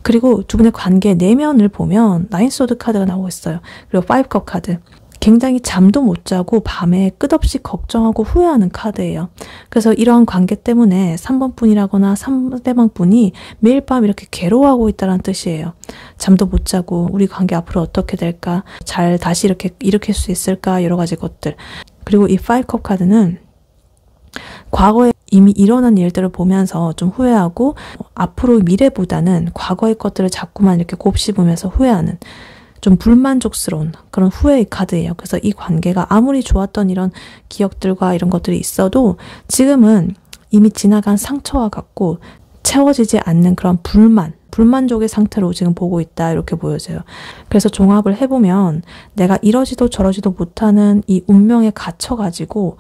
그리고 두 분의 관계 내면을 보면 나인소드 카드가 나오고 있어요. 그리고 파이브컵 카드. 굉장히 잠도 못 자고 밤에 끝없이 걱정하고 후회하는 카드예요. 그래서 이러한 관계 때문에 3번 분이라거나 상대방 분이 매일 밤 이렇게 괴로워하고 있다는 뜻이에요. 잠도 못 자고 우리 관계 앞으로 어떻게 될까? 잘 다시 이렇게 일으킬 수 있을까? 여러 가지 것들. 그리고 이 5컵 카드는 과거에 이미 일어난 일들을 보면서 좀 후회하고 앞으로 미래보다는 과거의 것들을 자꾸만 이렇게 곱씹으면서 후회하는 좀 불만족스러운 그런 후회의 카드예요. 그래서 이 관계가 아무리 좋았던 이런 기억들과 이런 것들이 있어도 지금은 이미 지나간 상처와 같고 채워지지 않는 그런 불만족의 상태로 지금 보고 있다 이렇게 보여져요. 그래서 종합을 해보면 내가 이러지도 저러지도 못하는 이 운명에 갇혀가지고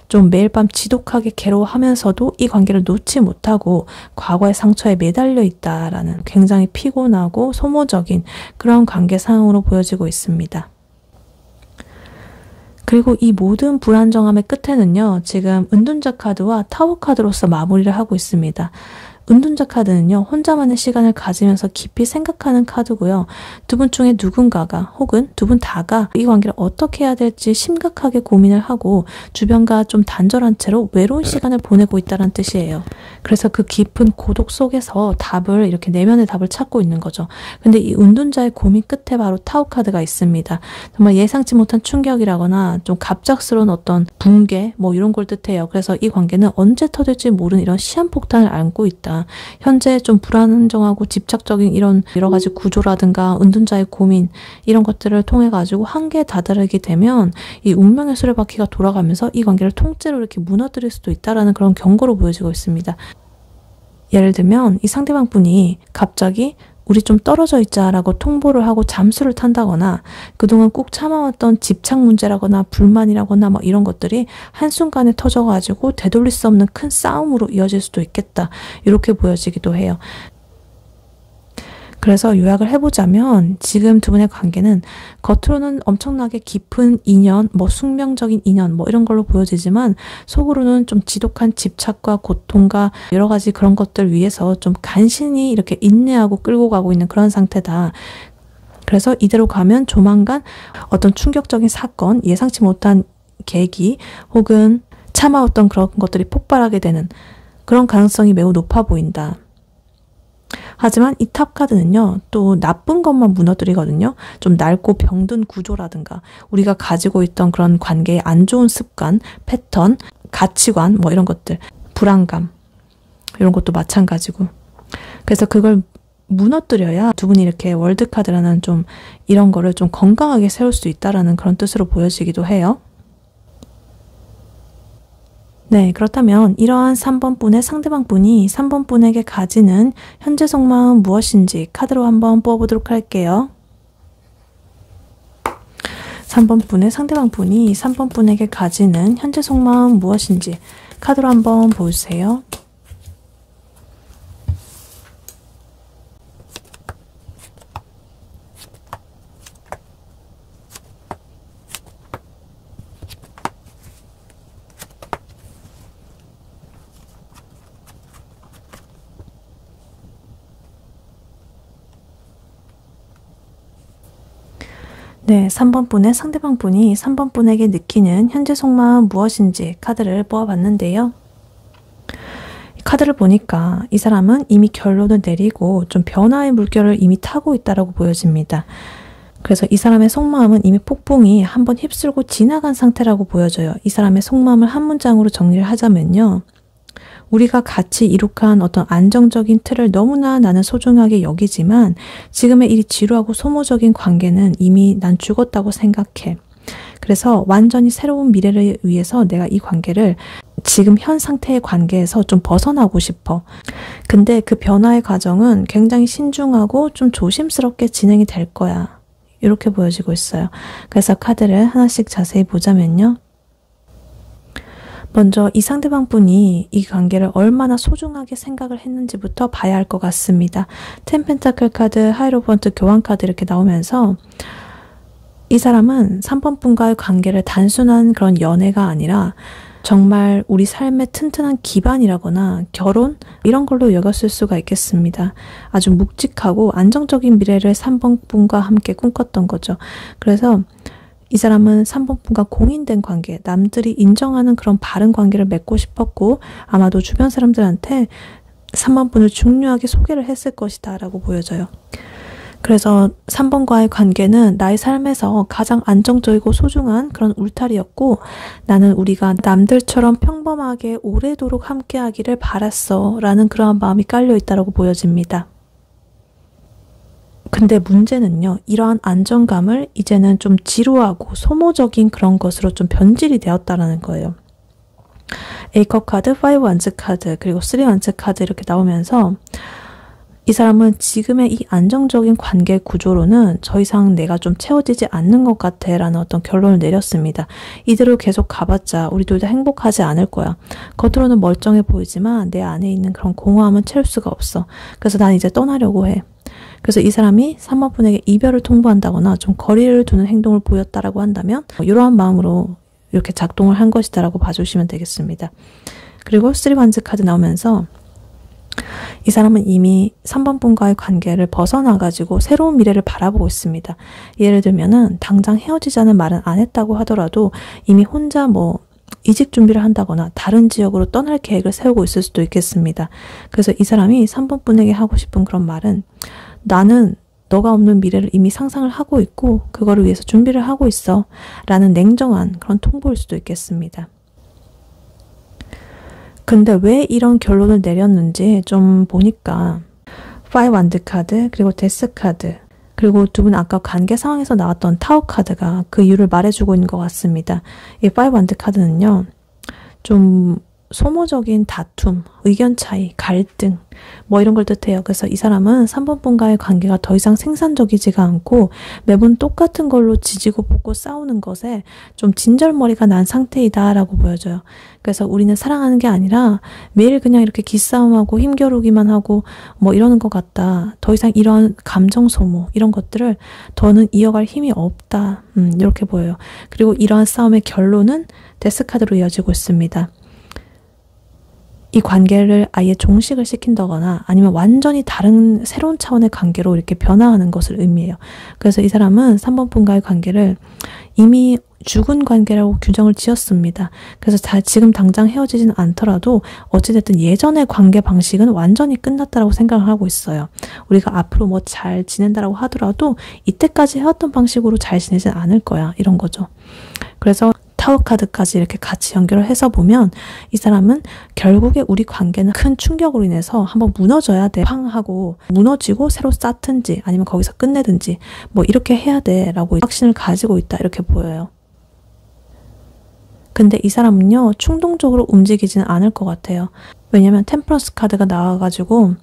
좀 매일 밤 지독하게 괴로워하면서도 이 관계를 놓지 못하고 과거의 상처에 매달려 있다라는 굉장히 피곤하고 소모적인 그런 관계 상황으로 보여지고 있습니다. 그리고 이 모든 불안정함의 끝에는요. 지금 은둔자 카드와 타워 카드로서 마무리를 하고 있습니다. 은둔자 카드는요, 혼자만의 시간을 가지면서 깊이 생각하는 카드고요. 두 분 중에 누군가가 혹은 두 분 다가 이 관계를 어떻게 해야 될지 심각하게 고민을 하고 주변과 좀 단절한 채로 외로운 시간을 보내고 있다는 뜻이에요. 그래서 그 깊은 고독 속에서 답을, 이렇게 내면의 답을 찾고 있는 거죠. 근데 이 은둔자의 고민 끝에 바로 타워 카드가 있습니다. 정말 예상치 못한 충격이라거나 좀 갑작스러운 어떤 붕괴 뭐 이런 걸 뜻해요. 그래서 이 관계는 언제 터질지 모르는 이런 시한폭탄을 안고 있다. 현재 좀 불안정하고 집착적인 이런 여러 가지 구조라든가 은둔자의 고민 이런 것들을 통해 가지고 한계에 다다르게 되면 이 운명의 수레바퀴가 돌아가면서 이 관계를 통째로 이렇게 무너뜨릴 수도 있다라는 그런 경고로 보여지고 있습니다. 예를 들면 이 상대방 분이 갑자기 우리 좀 떨어져 있자라고 통보를 하고 잠수를 탄다거나 그동안 꾹 참아왔던 집착 문제라거나 불만이라거나 뭐 이런 것들이 한순간에 터져가지고 되돌릴 수 없는 큰 싸움으로 이어질 수도 있겠다. 이렇게 보여지기도 해요. 그래서 요약을 해보자면 지금 두 분의 관계는 겉으로는 엄청나게 깊은 인연, 뭐 숙명적인 인연 뭐 이런 걸로 보여지지만 속으로는 좀 지독한 집착과 고통과 여러 가지 그런 것들 위해서 좀 간신히 이렇게 인내하고 끌고 가고 있는 그런 상태다. 그래서 이대로 가면 조만간 어떤 충격적인 사건, 예상치 못한 계기 혹은 참아왔던 그런 것들이 폭발하게 되는 그런 가능성이 매우 높아 보인다. 하지만 이 탑 카드는요, 또 나쁜 것만 무너뜨리거든요. 좀 낡고 병든 구조라든가 우리가 가지고 있던 그런 관계의 안 좋은 습관, 패턴, 가치관 뭐 이런 것들, 불안감 이런 것도 마찬가지고. 그래서 그걸 무너뜨려야 두 분이 이렇게 월드카드라는 좀 이런 거를 좀 건강하게 세울 수 있다라는 그런 뜻으로 보여지기도 해요. 네, 그렇다면 이러한 3번 분의 상대방 분이 3번 분에게 가지는 현재 속마음 무엇인지 카드로 한번 뽑아보도록 할게요. 3번 분의 상대방 분이 3번 분에게 가지는 현재 속마음 무엇인지 카드로 한번 보여주세요. 네, 3번 분의 상대방 분이 3번 분에게 느끼는 현재 속마음 무엇인지 카드를 뽑아봤는데요. 카드를 보니까 이 사람은 이미 결론을 내리고 좀 변화의 물결을 이미 타고 있다라고 보여집니다. 그래서 이 사람의 속마음은 이미 폭풍이 한번 휩쓸고 지나간 상태라고 보여져요. 이 사람의 속마음을 한 문장으로 정리를 하자면요. 우리가 같이 이룩한 어떤 안정적인 틀을 너무나 나는 소중하게 여기지만 지금의 이 지루하고 소모적인 관계는 이미 난 죽었다고 생각해. 그래서 완전히 새로운 미래를 위해서 내가 이 관계를 지금 현 상태의 관계에서 좀 벗어나고 싶어. 근데 그 변화의 과정은 굉장히 신중하고 좀 조심스럽게 진행이 될 거야. 이렇게 보여지고 있어요. 그래서 카드를 하나씩 자세히 보자면요. 먼저 이 상대방 분이 이 관계를 얼마나 소중하게 생각을 했는지부터 봐야 할 것 같습니다. 10 펜타클 카드, 하이로펀트 교환 카드 이렇게 나오면서 이 사람은 3번 분과의 관계를 단순한 그런 연애가 아니라 정말 우리 삶의 튼튼한 기반이라거나 결혼 이런 걸로 여겼을 수가 있겠습니다. 아주 묵직하고 안정적인 미래를 3번 분과 함께 꿈꿨던 거죠. 그래서 이 사람은 3번 분과 공인된 관계, 남들이 인정하는 그런 바른 관계를 맺고 싶었고 아마도 주변 사람들한테 3번 분을 중요하게 소개를 했을 것이다 라고 보여져요. 그래서 3번과의 관계는 나의 삶에서 가장 안정적이고 소중한 그런 울타리였고 나는 우리가 남들처럼 평범하게 오래도록 함께하기를 바랐어 라는 그러한 마음이 깔려있다고 보여집니다. 근데 문제는요. 이러한 안정감을 이제는 좀 지루하고 소모적인 그런 것으로 좀 변질이 되었다라는 거예요. A컵 카드, 5 원즈 카드, 그리고 3 원즈 카드 이렇게 나오면서 이 사람은 지금의 이 안정적인 관계 구조로는 더 이상 내가 좀 채워지지 않는 것 같아 라는 어떤 결론을 내렸습니다. 이대로 계속 가봤자 우리 둘 다 행복하지 않을 거야. 겉으로는 멀쩡해 보이지만 내 안에 있는 그런 공허함은 채울 수가 없어. 그래서 난 이제 떠나려고 해. 그래서 이 사람이 3번 분에게 이별을 통보한다거나 좀 거리를 두는 행동을 보였다라고 한다면 이러한 마음으로 이렇게 작동을 한 것이다라고 봐주시면 되겠습니다. 그리고 3 원즈 카드 나오면서 이 사람은 이미 3번 분과의 관계를 벗어나가지고 새로운 미래를 바라보고 있습니다. 예를 들면은 당장 헤어지자는 말은 안 했다고 하더라도 이미 혼자 이직 준비를 한다거나 다른 지역으로 떠날 계획을 세우고 있을 수도 있겠습니다. 그래서 이 사람이 3번 분에게 하고 싶은 그런 말은 나는 너가 없는 미래를 이미 상상을 하고 있고 그거를 위해서 준비를 하고 있어 라는 냉정한 그런 통보일 수도 있겠습니다. 근데 왜 이런 결론을 내렸는지 좀 보니까 5 원드 카드 그리고 데스 카드 그리고 두 분 아까 관계 상황에서 나왔던 타워 카드가 그 이유를 말해주고 있는 것 같습니다. 이 5 원드 카드는요. 좀 소모적인 다툼, 의견 차이, 갈등 이런 걸 뜻해요. 그래서 이 사람은 3번 분과의 관계가 더 이상 생산적이지가 않고 매번 똑같은 걸로 지지고 볶고 싸우는 것에 좀 진절머리가 난 상태이다 라고 보여져요. 그래서 우리는 사랑하는 게 아니라 매일 그냥 이렇게 기싸움하고 힘겨루기만 하고 이러는 것 같다. 더 이상 이런 감정 소모 이런 것들을 더는 이어갈 힘이 없다. 이렇게 보여요. 그리고 이러한 싸움의 결론은 데스카드로 이어지고 있습니다. 이 관계를 아예 종식을 시킨다거나 아니면 완전히 다른 새로운 차원의 관계로 이렇게 변화하는 것을 의미해요. 그래서 이 사람은 3번 분과의 관계를 이미 죽은 관계라고 규정을 지었습니다. 그래서 지금 당장 헤어지진 않더라도 어찌됐든 예전의 관계 방식은 완전히 끝났다라고 생각을 하고 있어요. 우리가 앞으로 잘 지낸다라고 하더라도 이때까지 해왔던 방식으로 잘 지내진 않을 거야. 이런 거죠. 그래서 타워 카드까지 이렇게 같이 연결을 해서 보면 이 사람은 결국에 우리 관계는 큰 충격으로 인해서 한번 무너져야 돼. 팡 하고 무너지고 새로 쌓든지 아니면 거기서 끝내든지 이렇게 해야 돼 라고 확신을 가지고 있다 이렇게 보여요. 근데 이 사람은요 충동적으로 움직이지는 않을 것 같아요. 왜냐면 템퍼런스 카드가 나와가지고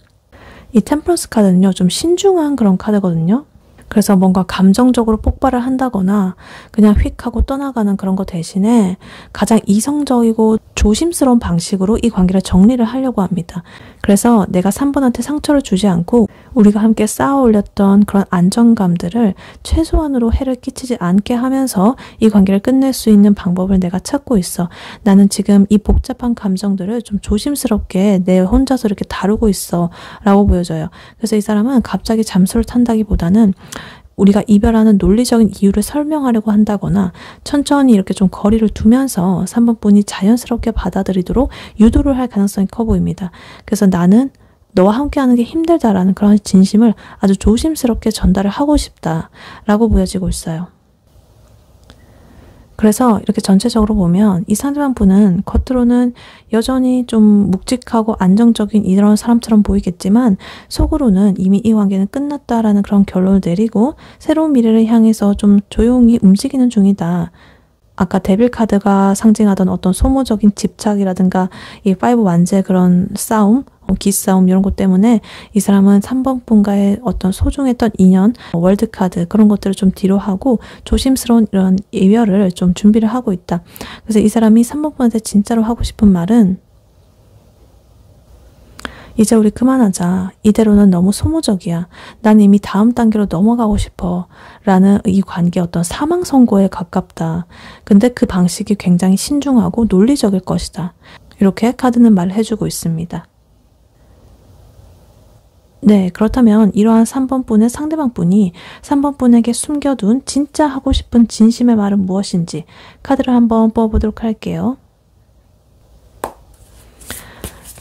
이 템퍼런스 카드는요 좀 신중한 그런 카드거든요. 그래서 뭔가 감정적으로 폭발을 한다거나 그냥 휙 하고 떠나가는 그런 거 대신에 가장 이성적이고 조심스러운 방식으로 이 관계를 정리를 하려고 합니다. 그래서 내가 3번한테 상처를 주지 않고 우리가 함께 쌓아 올렸던 그런 안정감들을 최소한으로 해를 끼치지 않게 하면서 이 관계를 끝낼 수 있는 방법을 내가 찾고 있어. 나는 지금 이 복잡한 감정들을 좀 조심스럽게 내 혼자서 이렇게 다루고 있어 라고 보여져요. 그래서 이 사람은 갑자기 잠수를 탄다기보다는 우리가 이별하는 논리적인 이유를 설명하려고 한다거나 천천히 이렇게 좀 거리를 두면서 3번 분이 자연스럽게 받아들이도록 유도를 할 가능성이 커 보입니다. 그래서 나는 너와 함께하는 게 힘들다라는 그런 진심을 아주 조심스럽게 전달을 하고 싶다라고 보여지고 있어요. 그래서 이렇게 전체적으로 보면 이 상대방 분은 겉으로는 여전히 좀 묵직하고 안정적인 이런 사람처럼 보이겠지만 속으로는 이미 이 관계는 끝났다라는 그런 결론을 내리고 새로운 미래를 향해서 좀 조용히 움직이는 중이다. 아까 데빌 카드가 상징하던 어떤 소모적인 집착이라든가 이 5 완제의 그런 싸움, 기싸움 이런 것 때문에 이 사람은 3번 분과의 어떤 소중했던 인연, 월드 카드 그런 것들을 좀 뒤로 하고 조심스러운 이런 이별을 좀 준비를 하고 있다. 그래서 이 사람이 3번 분한테 진짜로 하고 싶은 말은 이제 우리 그만하자. 이대로는 너무 소모적이야. 난 이미 다음 단계로 넘어가고 싶어. 라는 이 관계 어떤 사망 선고에 가깝다. 근데 그 방식이 굉장히 신중하고 논리적일 것이다. 이렇게 카드는 말을 해주고 있습니다. 네, 그렇다면 이러한 3번 분의 상대방 분이 3번 분에게 숨겨둔 진짜 하고 싶은 진심의 말은 무엇인지 카드를 한번 뽑아보도록 할게요.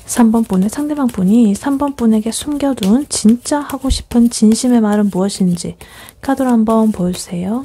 3번 분의 상대방 분이 3번 분에게 숨겨둔 진짜 하고 싶은 진심의 말은 무엇인지 카드로 한번 보여주세요.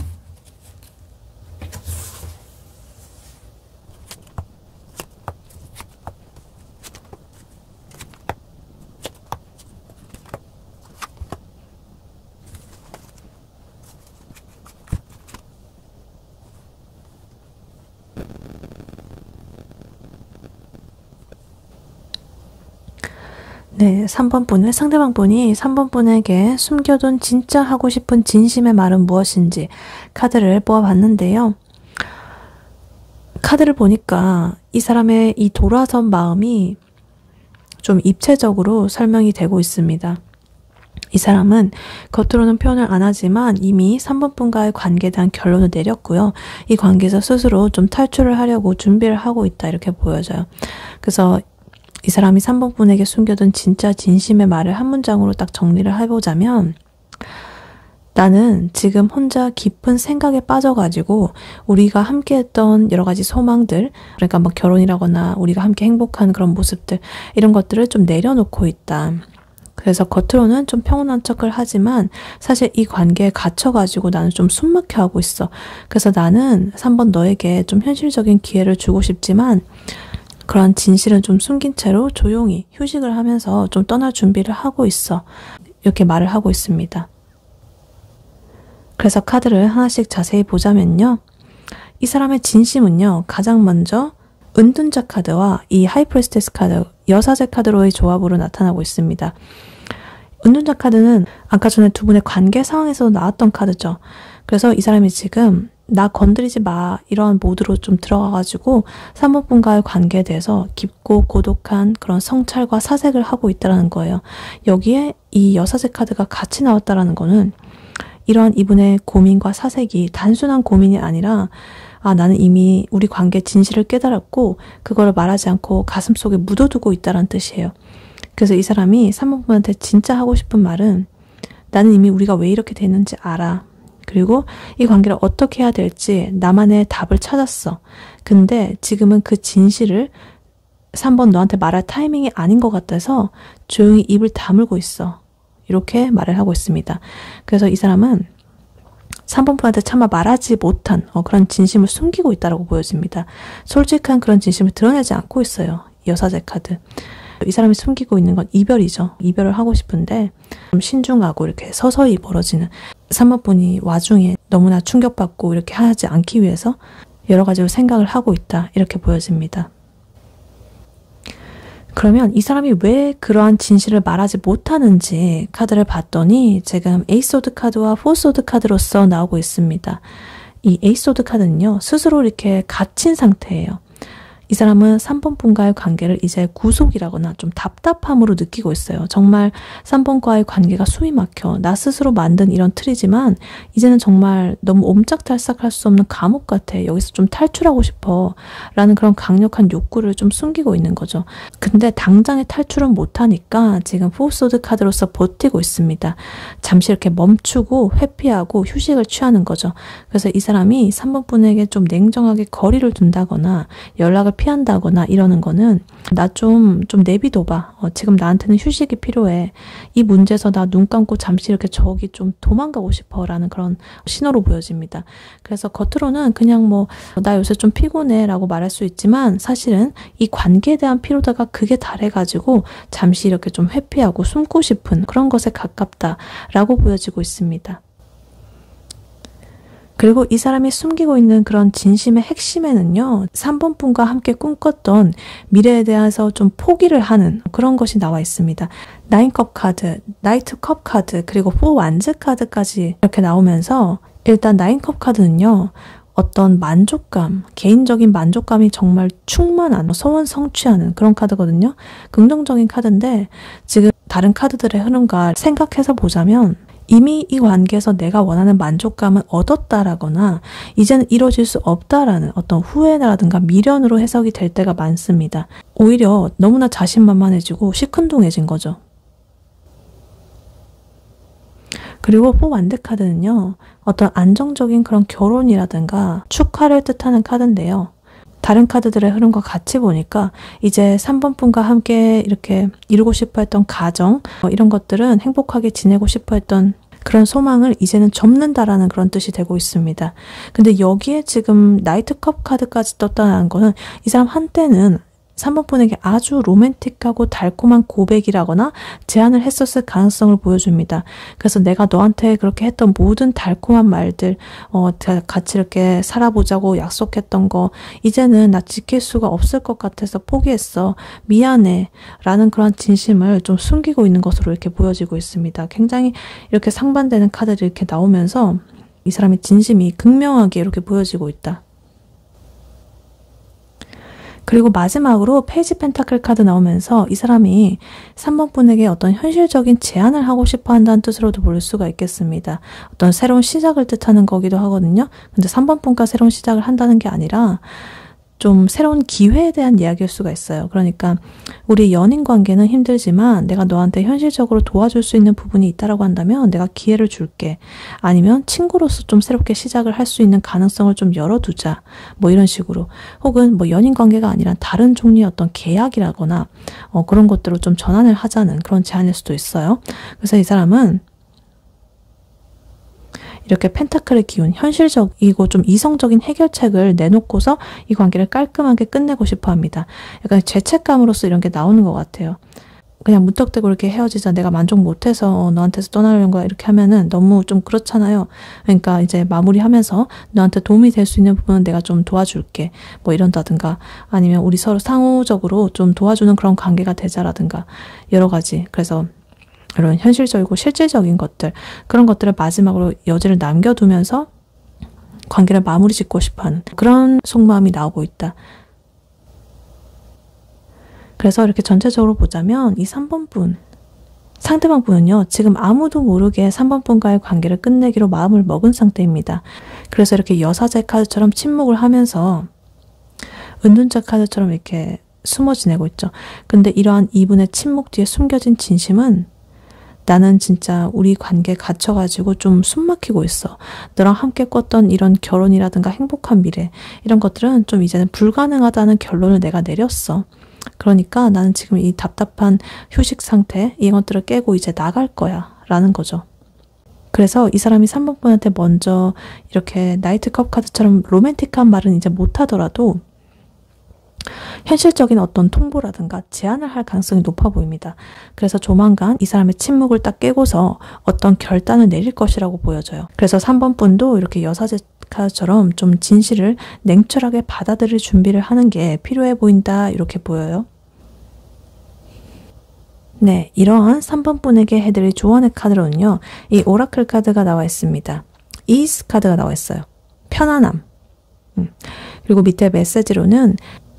네, 3번 분의 상대방 분이 3번 분에게 숨겨둔 진짜 하고 싶은 진심의 말은 무엇인지 카드를 뽑아봤는데요. 카드를 보니까 이 사람의 이 돌아선 마음이 좀 입체적으로 설명이 되고 있습니다. 이 사람은 겉으로는 표현을 안 하지만 이미 3번 분과의 관계에 대한 결론을 내렸고요. 이 관계에서 스스로 좀 탈출을 하려고 준비를 하고 있다 이렇게 보여져요. 그래서 이 사람이 3번 분에게 숨겨둔 진짜 진심의 말을 한 문장으로 딱 정리를 해보자면, 나는 지금 혼자 깊은 생각에 빠져가지고 우리가 함께했던 여러 가지 소망들, 그러니까 뭐 결혼이라거나 우리가 함께 행복한 그런 모습들, 이런 것들을 좀 내려놓고 있다. 그래서 겉으로는 좀 평온한 척을 하지만 사실 이 관계에 갇혀가지고 나는 좀 숨막혀 하고 있어. 그래서 나는 3번 너에게 좀 현실적인 기회를 주고 싶지만 그런 진실은 좀 숨긴 채로 조용히 휴식을 하면서 좀 떠날 준비를 하고 있어. 이렇게 말을 하고 있습니다. 그래서 카드를 하나씩 자세히 보자면요. 이 사람의 진심은요. 가장 먼저 은둔자 카드와 이 하이프리스테스 카드, 여사제 카드로의 조합으로 나타나고 있습니다. 은둔자 카드는 아까 전에 두 분의 관계 상황에서도 나왔던 카드죠. 그래서 이 사람이 지금 나 건드리지 마 이런 모드로 좀 들어가가지고 3번 분과의 관계에 대해서 깊고 고독한 그런 성찰과 사색을 하고 있다는 거예요. 여기에 이 여사제 카드가 같이 나왔다는 거는 이런 이분의 고민과 사색이 단순한 고민이 아니라 나는 이미 우리 관계의 진실을 깨달았고 그거를 말하지 않고 가슴속에 묻어두고 있다는 뜻이에요. 그래서 이 사람이 3번 분한테 진짜 하고 싶은 말은 나는 이미 우리가 왜 이렇게 됐는지 알아. 그리고 이 관계를 어떻게 해야 될지 나만의 답을 찾았어. 근데 지금은 그 진실을 3번 너한테 말할 타이밍이 아닌 것 같아서 조용히 입을 다물고 있어. 이렇게 말을 하고 있습니다. 그래서 이 사람은 3번 분한테 차마 말하지 못한 그런 진심을 숨기고 있다고 보여집니다. 솔직한 그런 진심을 드러내지 않고 있어요. 여사제 카드. 이 사람이 숨기고 있는 건 이별이죠. 이별을 하고 싶은데 좀 신중하고 이렇게 서서히 멀어지는 3번 분이 와중에 너무나 충격받고 이렇게 하지 않기 위해서 여러 가지로 생각을 하고 있다. 이렇게 보여집니다. 그러면 이 사람이 왜 그러한 진실을 말하지 못하는지 카드를 봤더니 지금 에이소드 카드와 포소드 카드로서 나오고 있습니다. 이 에이소드 카드는요. 스스로 이렇게 갇힌 상태예요. 이 사람은 3번 분과의 관계를 이제 구속이라거나 좀 답답함으로 느끼고 있어요. 정말 3번과의 관계가 숨이 막혀. 나 스스로 만든 이런 틀이지만 이제는 정말 너무 옴짝달싹할 수 없는 감옥 같아. 여기서 좀 탈출하고 싶어. 라는 그런 강력한 욕구를 좀 숨기고 있는 거죠. 근데 당장에 탈출은 못하니까 지금 포소드 카드로서 버티고 있습니다. 잠시 이렇게 멈추고 회피하고 휴식을 취하는 거죠. 그래서 이 사람이 3번 분에게 좀 냉정하게 거리를 둔다거나 연락을 피한다거나 이러는 거는 나 좀 내비둬봐. 지금 나한테는 휴식이 필요해. 이 문제에서 나 눈 감고 잠시 이렇게 저기 좀 도망가고 싶어 라는 그런 신호로 보여집니다. 그래서 겉으로는 그냥 나 요새 좀 피곤해 라고 말할 수 있지만 사실은 이 관계에 대한 피로도가 극에 달해가지고 잠시 이렇게 좀 회피하고 숨고 싶은 그런 것에 가깝다 라고 보여지고 있습니다. 그리고 이 사람이 숨기고 있는 그런 진심의 핵심에는요. 3번 분과 함께 꿈꿨던 미래에 대해서 좀 포기를 하는 그런 것이 나와 있습니다. 9컵 카드, 나이트 컵 카드, 그리고 4 완즈 카드까지 이렇게 나오면서 일단 9컵 카드는요. 어떤 만족감, 개인적인 만족감이 정말 충만한, 소원 성취하는 그런 카드거든요. 긍정적인 카드인데 지금 다른 카드들의 흐름과 생각해서 보자면 이미 이 관계에서 내가 원하는 만족감은 얻었다라거나 이제는 이루어질 수 없다라는 어떤 후회라든가 미련으로 해석이 될 때가 많습니다. 오히려 너무나 자신만만해지고 시큰둥해진 거죠. 그리고 4 완드 카드는요. 어떤 안정적인 그런 결혼이라든가 축하를 뜻하는 카드인데요. 다른 카드들의 흐름과 같이 보니까 이제 3번 분과 함께 이렇게 이루고 싶어 했던 가정 이런 것들은 행복하게 지내고 싶어 했던 그런 소망을 이제는 접는다라는 그런 뜻이 되고 있습니다. 근데 여기에 지금 나이트컵 카드까지 떴다는 거는 이 사람 한때는 3번 분에게 아주 로맨틱하고 달콤한 고백이라거나 제안을 했었을 가능성을 보여줍니다. 그래서 내가 너한테 그렇게 했던 모든 달콤한 말들, 같이 이렇게 살아보자고 약속했던 거, 이제는 나 지킬 수가 없을 것 같아서 포기했어. 미안해. 라는 그런 진심을 좀 숨기고 있는 것으로 이렇게 보여지고 있습니다. 굉장히 이렇게 상반되는 카드들이 이렇게 나오면서 이 사람의 진심이 극명하게 이렇게 보여지고 있다. 그리고 마지막으로 페이지 펜타클 카드 나오면서 이 사람이 3번 분에게 어떤 현실적인 제안을 하고 싶어 한다는 뜻으로도 볼 수가 있겠습니다. 어떤 새로운 시작을 뜻하는 거기도 하거든요. 근데 3번 분과 새로운 시작을 한다는 게 아니라 좀 새로운 기회에 대한 이야기일 수가 있어요. 그러니까 우리 연인 관계는 힘들지만 내가 너한테 현실적으로 도와줄 수 있는 부분이 있다라고 한다면 내가 기회를 줄게. 아니면 친구로서 좀 새롭게 시작을 할 수 있는 가능성을 좀 열어두자. 뭐 이런 식으로. 혹은 뭐 연인 관계가 아니라 다른 종류의 어떤 계약이라거나 그런 것들을 좀 전환을 하자는 그런 제안일 수도 있어요. 그래서 이 사람은 이렇게 펜타클의 기운, 현실적이고 좀 이성적인 해결책을 내놓고서 이 관계를 깔끔하게 끝내고 싶어 합니다. 약간 죄책감으로서 이런 게 나오는 것 같아요. 그냥 무턱대고 이렇게 헤어지자, 내가 만족 못해서 너한테서 떠나려는 거야, 이렇게 하면은 너무 좀 그렇잖아요. 그러니까 이제 마무리하면서 너한테 도움이 될 수 있는 부분은 내가 좀 도와줄게, 뭐 이런다든가, 아니면 우리 서로 상호적으로 좀 도와주는 그런 관계가 되자라든가, 여러 가지. 그래서 이런 현실적이고 실질적인 것들, 그런 것들을 마지막으로 여지를 남겨두면서 관계를 마무리 짓고 싶어하는 그런 속마음이 나오고 있다. 그래서 이렇게 전체적으로 보자면 이 3번 분, 상대방 분은요, 지금 아무도 모르게 3번 분과의 관계를 끝내기로 마음을 먹은 상태입니다. 그래서 이렇게 여사제 카드처럼 침묵을 하면서 은둔자 카드처럼 이렇게 숨어 지내고 있죠. 근데 이러한 이분의 침묵 뒤에 숨겨진 진심은, 나는 진짜 우리 관계에 갇혀가지고 좀 숨막히고 있어. 너랑 함께 꿨던 이런 결혼이라든가 행복한 미래, 이런 것들은 좀 이제는 불가능하다는 결론을 내가 내렸어. 그러니까 나는 지금 이 답답한 휴식 상태, 이것들을 깨고 이제 나갈 거야 라는 거죠. 그래서 이 사람이 3번 분한테 먼저 이렇게 나이트컵 카드처럼 로맨틱한 말은 이제 못하더라도 현실적인 어떤 통보라든가 제안을 할 가능성이 높아 보입니다. 그래서 조만간 이 사람의 침묵을 딱 깨고서 어떤 결단을 내릴 것이라고 보여져요. 그래서 3번 분도 이렇게 여사제 카드처럼 좀 진실을 냉철하게 받아들일 준비를 하는 게 필요해 보인다, 이렇게 보여요. 네, 이러한 3번 분에게 해드릴 조언의 카드로는요, 이 오라클 카드가 나와 있습니다. 이스 카드가 나와 있어요. 편안함. 그리고 밑에 메시지로는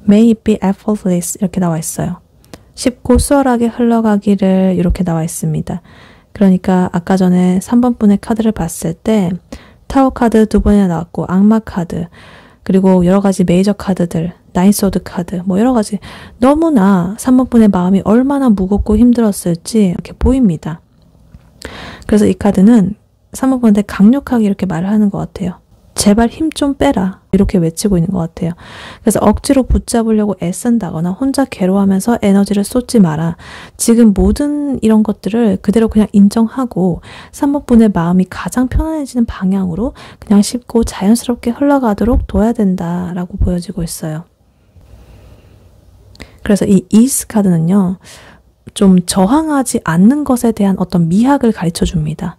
May it be effortless 이렇게 나와 있어요. 쉽고 수월하게 흘러가기를 이렇게 나와 있습니다. 그러니까 아까 전에 3번 분의 카드를 봤을 때 타워 카드 2번이나 나왔고, 악마 카드, 그리고 여러 가지 메이저 카드들, 나인소드 카드, 뭐 여러 가지, 너무나 3번 분의 마음이 얼마나 무겁고 힘들었을지 이렇게 보입니다. 그래서 이 카드는 3번 분한테 강력하게 이렇게 말을 하는 것 같아요. 제발 힘 좀 빼라, 이렇게 외치고 있는 것 같아요. 그래서 억지로 붙잡으려고 애쓴다거나 혼자 괴로워하면서 에너지를 쏟지 마라. 지금 모든 이런 것들을 그대로 그냥 인정하고 3번 분의 마음이 가장 편안해지는 방향으로 그냥 쉽고 자연스럽게 흘러가도록 둬야 된다라고 보여지고 있어요. 그래서 이 이스 카드는요, 좀 저항하지 않는 것에 대한 어떤 미학을 가르쳐 줍니다.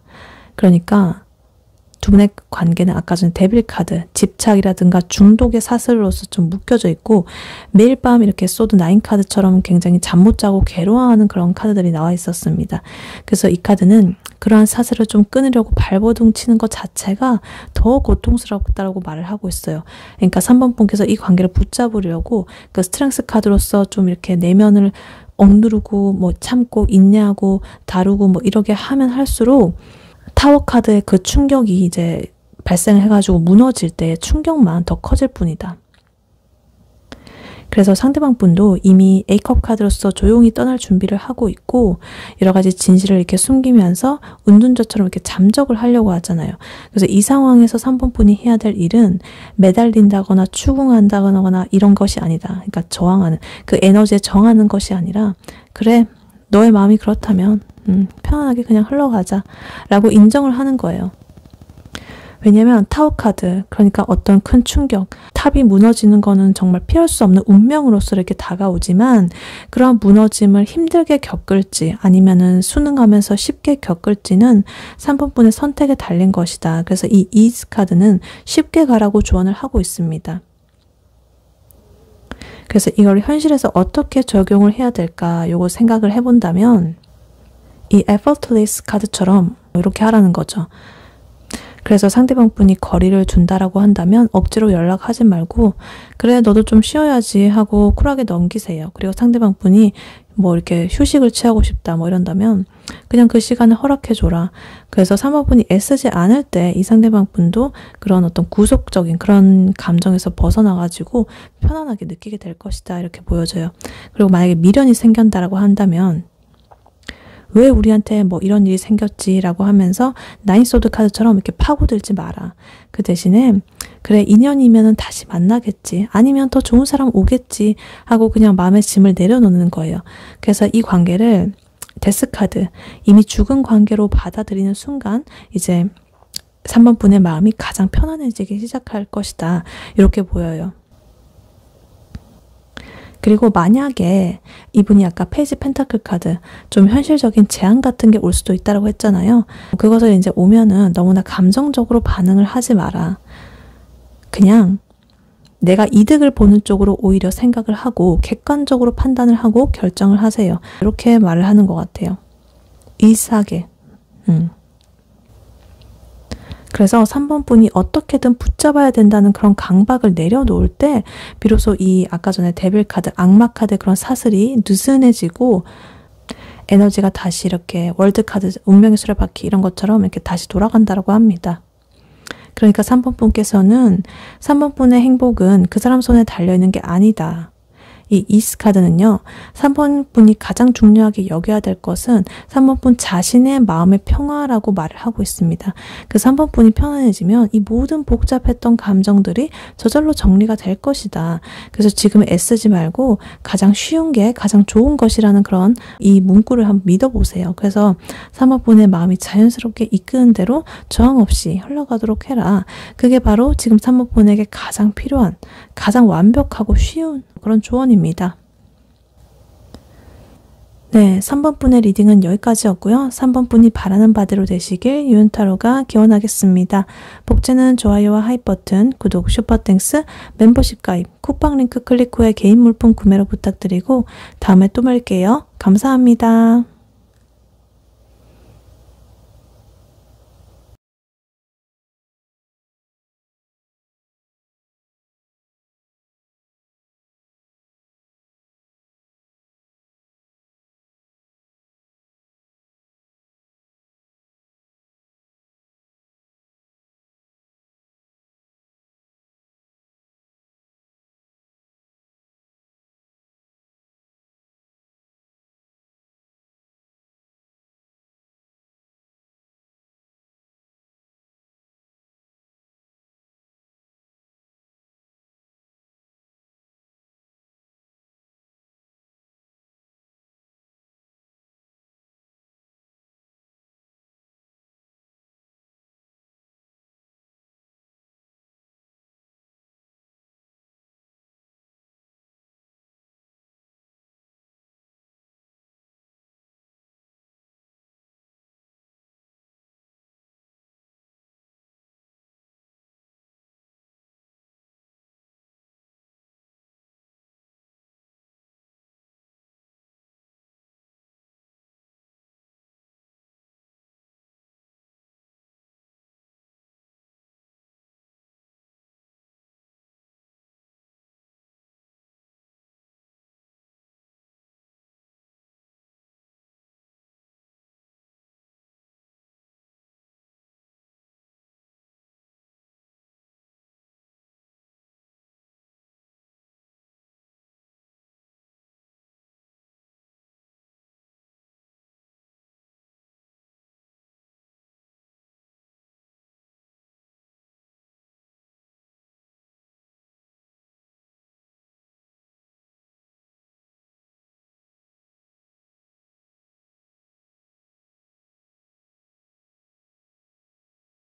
그러니까 두 분의 관계는 아까 전 데빌 카드, 집착이라든가 중독의 사슬로서 좀 묶여져 있고, 매일 밤 이렇게 소드 9 카드처럼 굉장히 잠 못 자고 괴로워하는 그런 카드들이 나와 있었습니다. 그래서 이 카드는 그러한 사슬을 좀 끊으려고 발버둥 치는 것 자체가 더 고통스럽다라고 말을 하고 있어요. 그러니까 3번 분께서 이 관계를 붙잡으려고 그 스트렝스 카드로서 좀 이렇게 내면을 억누르고 뭐 참고 인내하고 다루고 뭐 이렇게 하면 할수록 타워 카드의 그 충격이 이제 발생해가지고 무너질 때의 충격만 더 커질 뿐이다. 그래서 상대방 분도 이미 A컵 카드로서 조용히 떠날 준비를 하고 있고, 여러 가지 진실을 이렇게 숨기면서 은둔자처럼 이렇게 잠적을 하려고 하잖아요. 그래서 이 상황에서 3번 분이 해야 될 일은 매달린다거나 추궁한다거나 이런 것이 아니다. 그러니까 저항하는, 그 에너지에 정하는 것이 아니라, 그래, 너의 마음이 그렇다면 편안하게 그냥 흘러가자 라고 인정을 하는 거예요. 왜냐면 타워 카드, 그러니까 어떤 큰 충격, 탑이 무너지는 거는 정말 피할 수 없는 운명으로서 이렇게 다가오지만, 그러한 무너짐을 힘들게 겪을지 아니면은 순응하면서 쉽게 겪을지는 3번 분의 선택에 달린 것이다. 그래서 이 이즈 카드는 쉽게 가라고 조언을 하고 있습니다. 그래서 이걸 현실에서 어떻게 적용을 해야 될까, 요거 생각을 해본다면 이 effortless 카드처럼 이렇게 하라는 거죠. 그래서 상대방 분이 거리를 준다라고 한다면 억지로 연락하지 말고 그래 너도 좀 쉬어야지 하고 쿨하게 넘기세요. 그리고 상대방 분이 뭐 이렇게 휴식을 취하고 싶다 뭐 이런다면 그냥 그 시간을 허락해줘라. 그래서 3번 분이 애쓰지 않을 때 이 상대방 분도 그런 어떤 구속적인 그런 감정에서 벗어나가지고 편안하게 느끼게 될 것이다 이렇게 보여져요. 그리고 만약에 미련이 생긴다라고 한다면 왜 우리한테 뭐 이런 일이 생겼지라고 하면서 나인소드 카드처럼 이렇게 파고들지 마라. 그 대신에 그래 인연이면은 다시 만나겠지. 아니면 더 좋은 사람 오겠지 하고 그냥 마음의 짐을 내려놓는 거예요. 그래서 이 관계를 데스카드 이미 죽은 관계로 받아들이는 순간 이제 3번 분의 마음이 가장 편안해지기 시작할 것이다. 이렇게 보여요. 그리고 만약에 이분이 아까 페이지 펜타클 카드 좀 현실적인 제한 같은 게 올 수도 있다고 했잖아요. 그것을 이제 오면은 너무나 감정적으로 반응을 하지 마라. 그냥 내가 이득을 보는 쪽으로 오히려 생각을 하고 객관적으로 판단을 하고 결정을 하세요. 이렇게 말을 하는 것 같아요. 이스하게. 그래서 3번 분이 어떻게든 붙잡아야 된다는 그런 강박을 내려놓을 때 비로소 이 아까 전에 데빌 카드, 악마 카드 그런 사슬이 느슨해지고 에너지가 다시 이렇게 월드 카드, 운명의 수레바퀴 이런 것처럼 이렇게 다시 돌아간다고 합니다. 그러니까 3번 분께서는 3번 분의 행복은 그 사람 손에 달려있는 게 아니다. 이 이스 카드는요. 3번 분이 가장 중요하게 여겨야 될 것은 3번 분 자신의 마음의 평화라고 말을 하고 있습니다. 그 3번 분이 편안해지면 이 모든 복잡했던 감정들이 저절로 정리가 될 것이다. 그래서 지금 애쓰지 말고 가장 쉬운 게 가장 좋은 것이라는 그런 이 문구를 한번 믿어보세요. 그래서 3번 분의 마음이 자연스럽게 이끄는 대로 저항 없이 흘러가도록 해라. 그게 바로 지금 3번 분에게 가장 필요한 가장 완벽하고 쉬운 그런 조언입니다. 네, 3번 분의 리딩은 여기까지였고요. 3번 분이 바라는 바대로 되시길 유은타로가 기원하겠습니다. 복제는 좋아요와 하이 버튼, 구독, 슈퍼땡스, 멤버십 가입, 쿠팡 링크 클릭 후에 개인 물품 구매로 부탁드리고 다음에 또 뵐게요. 감사합니다.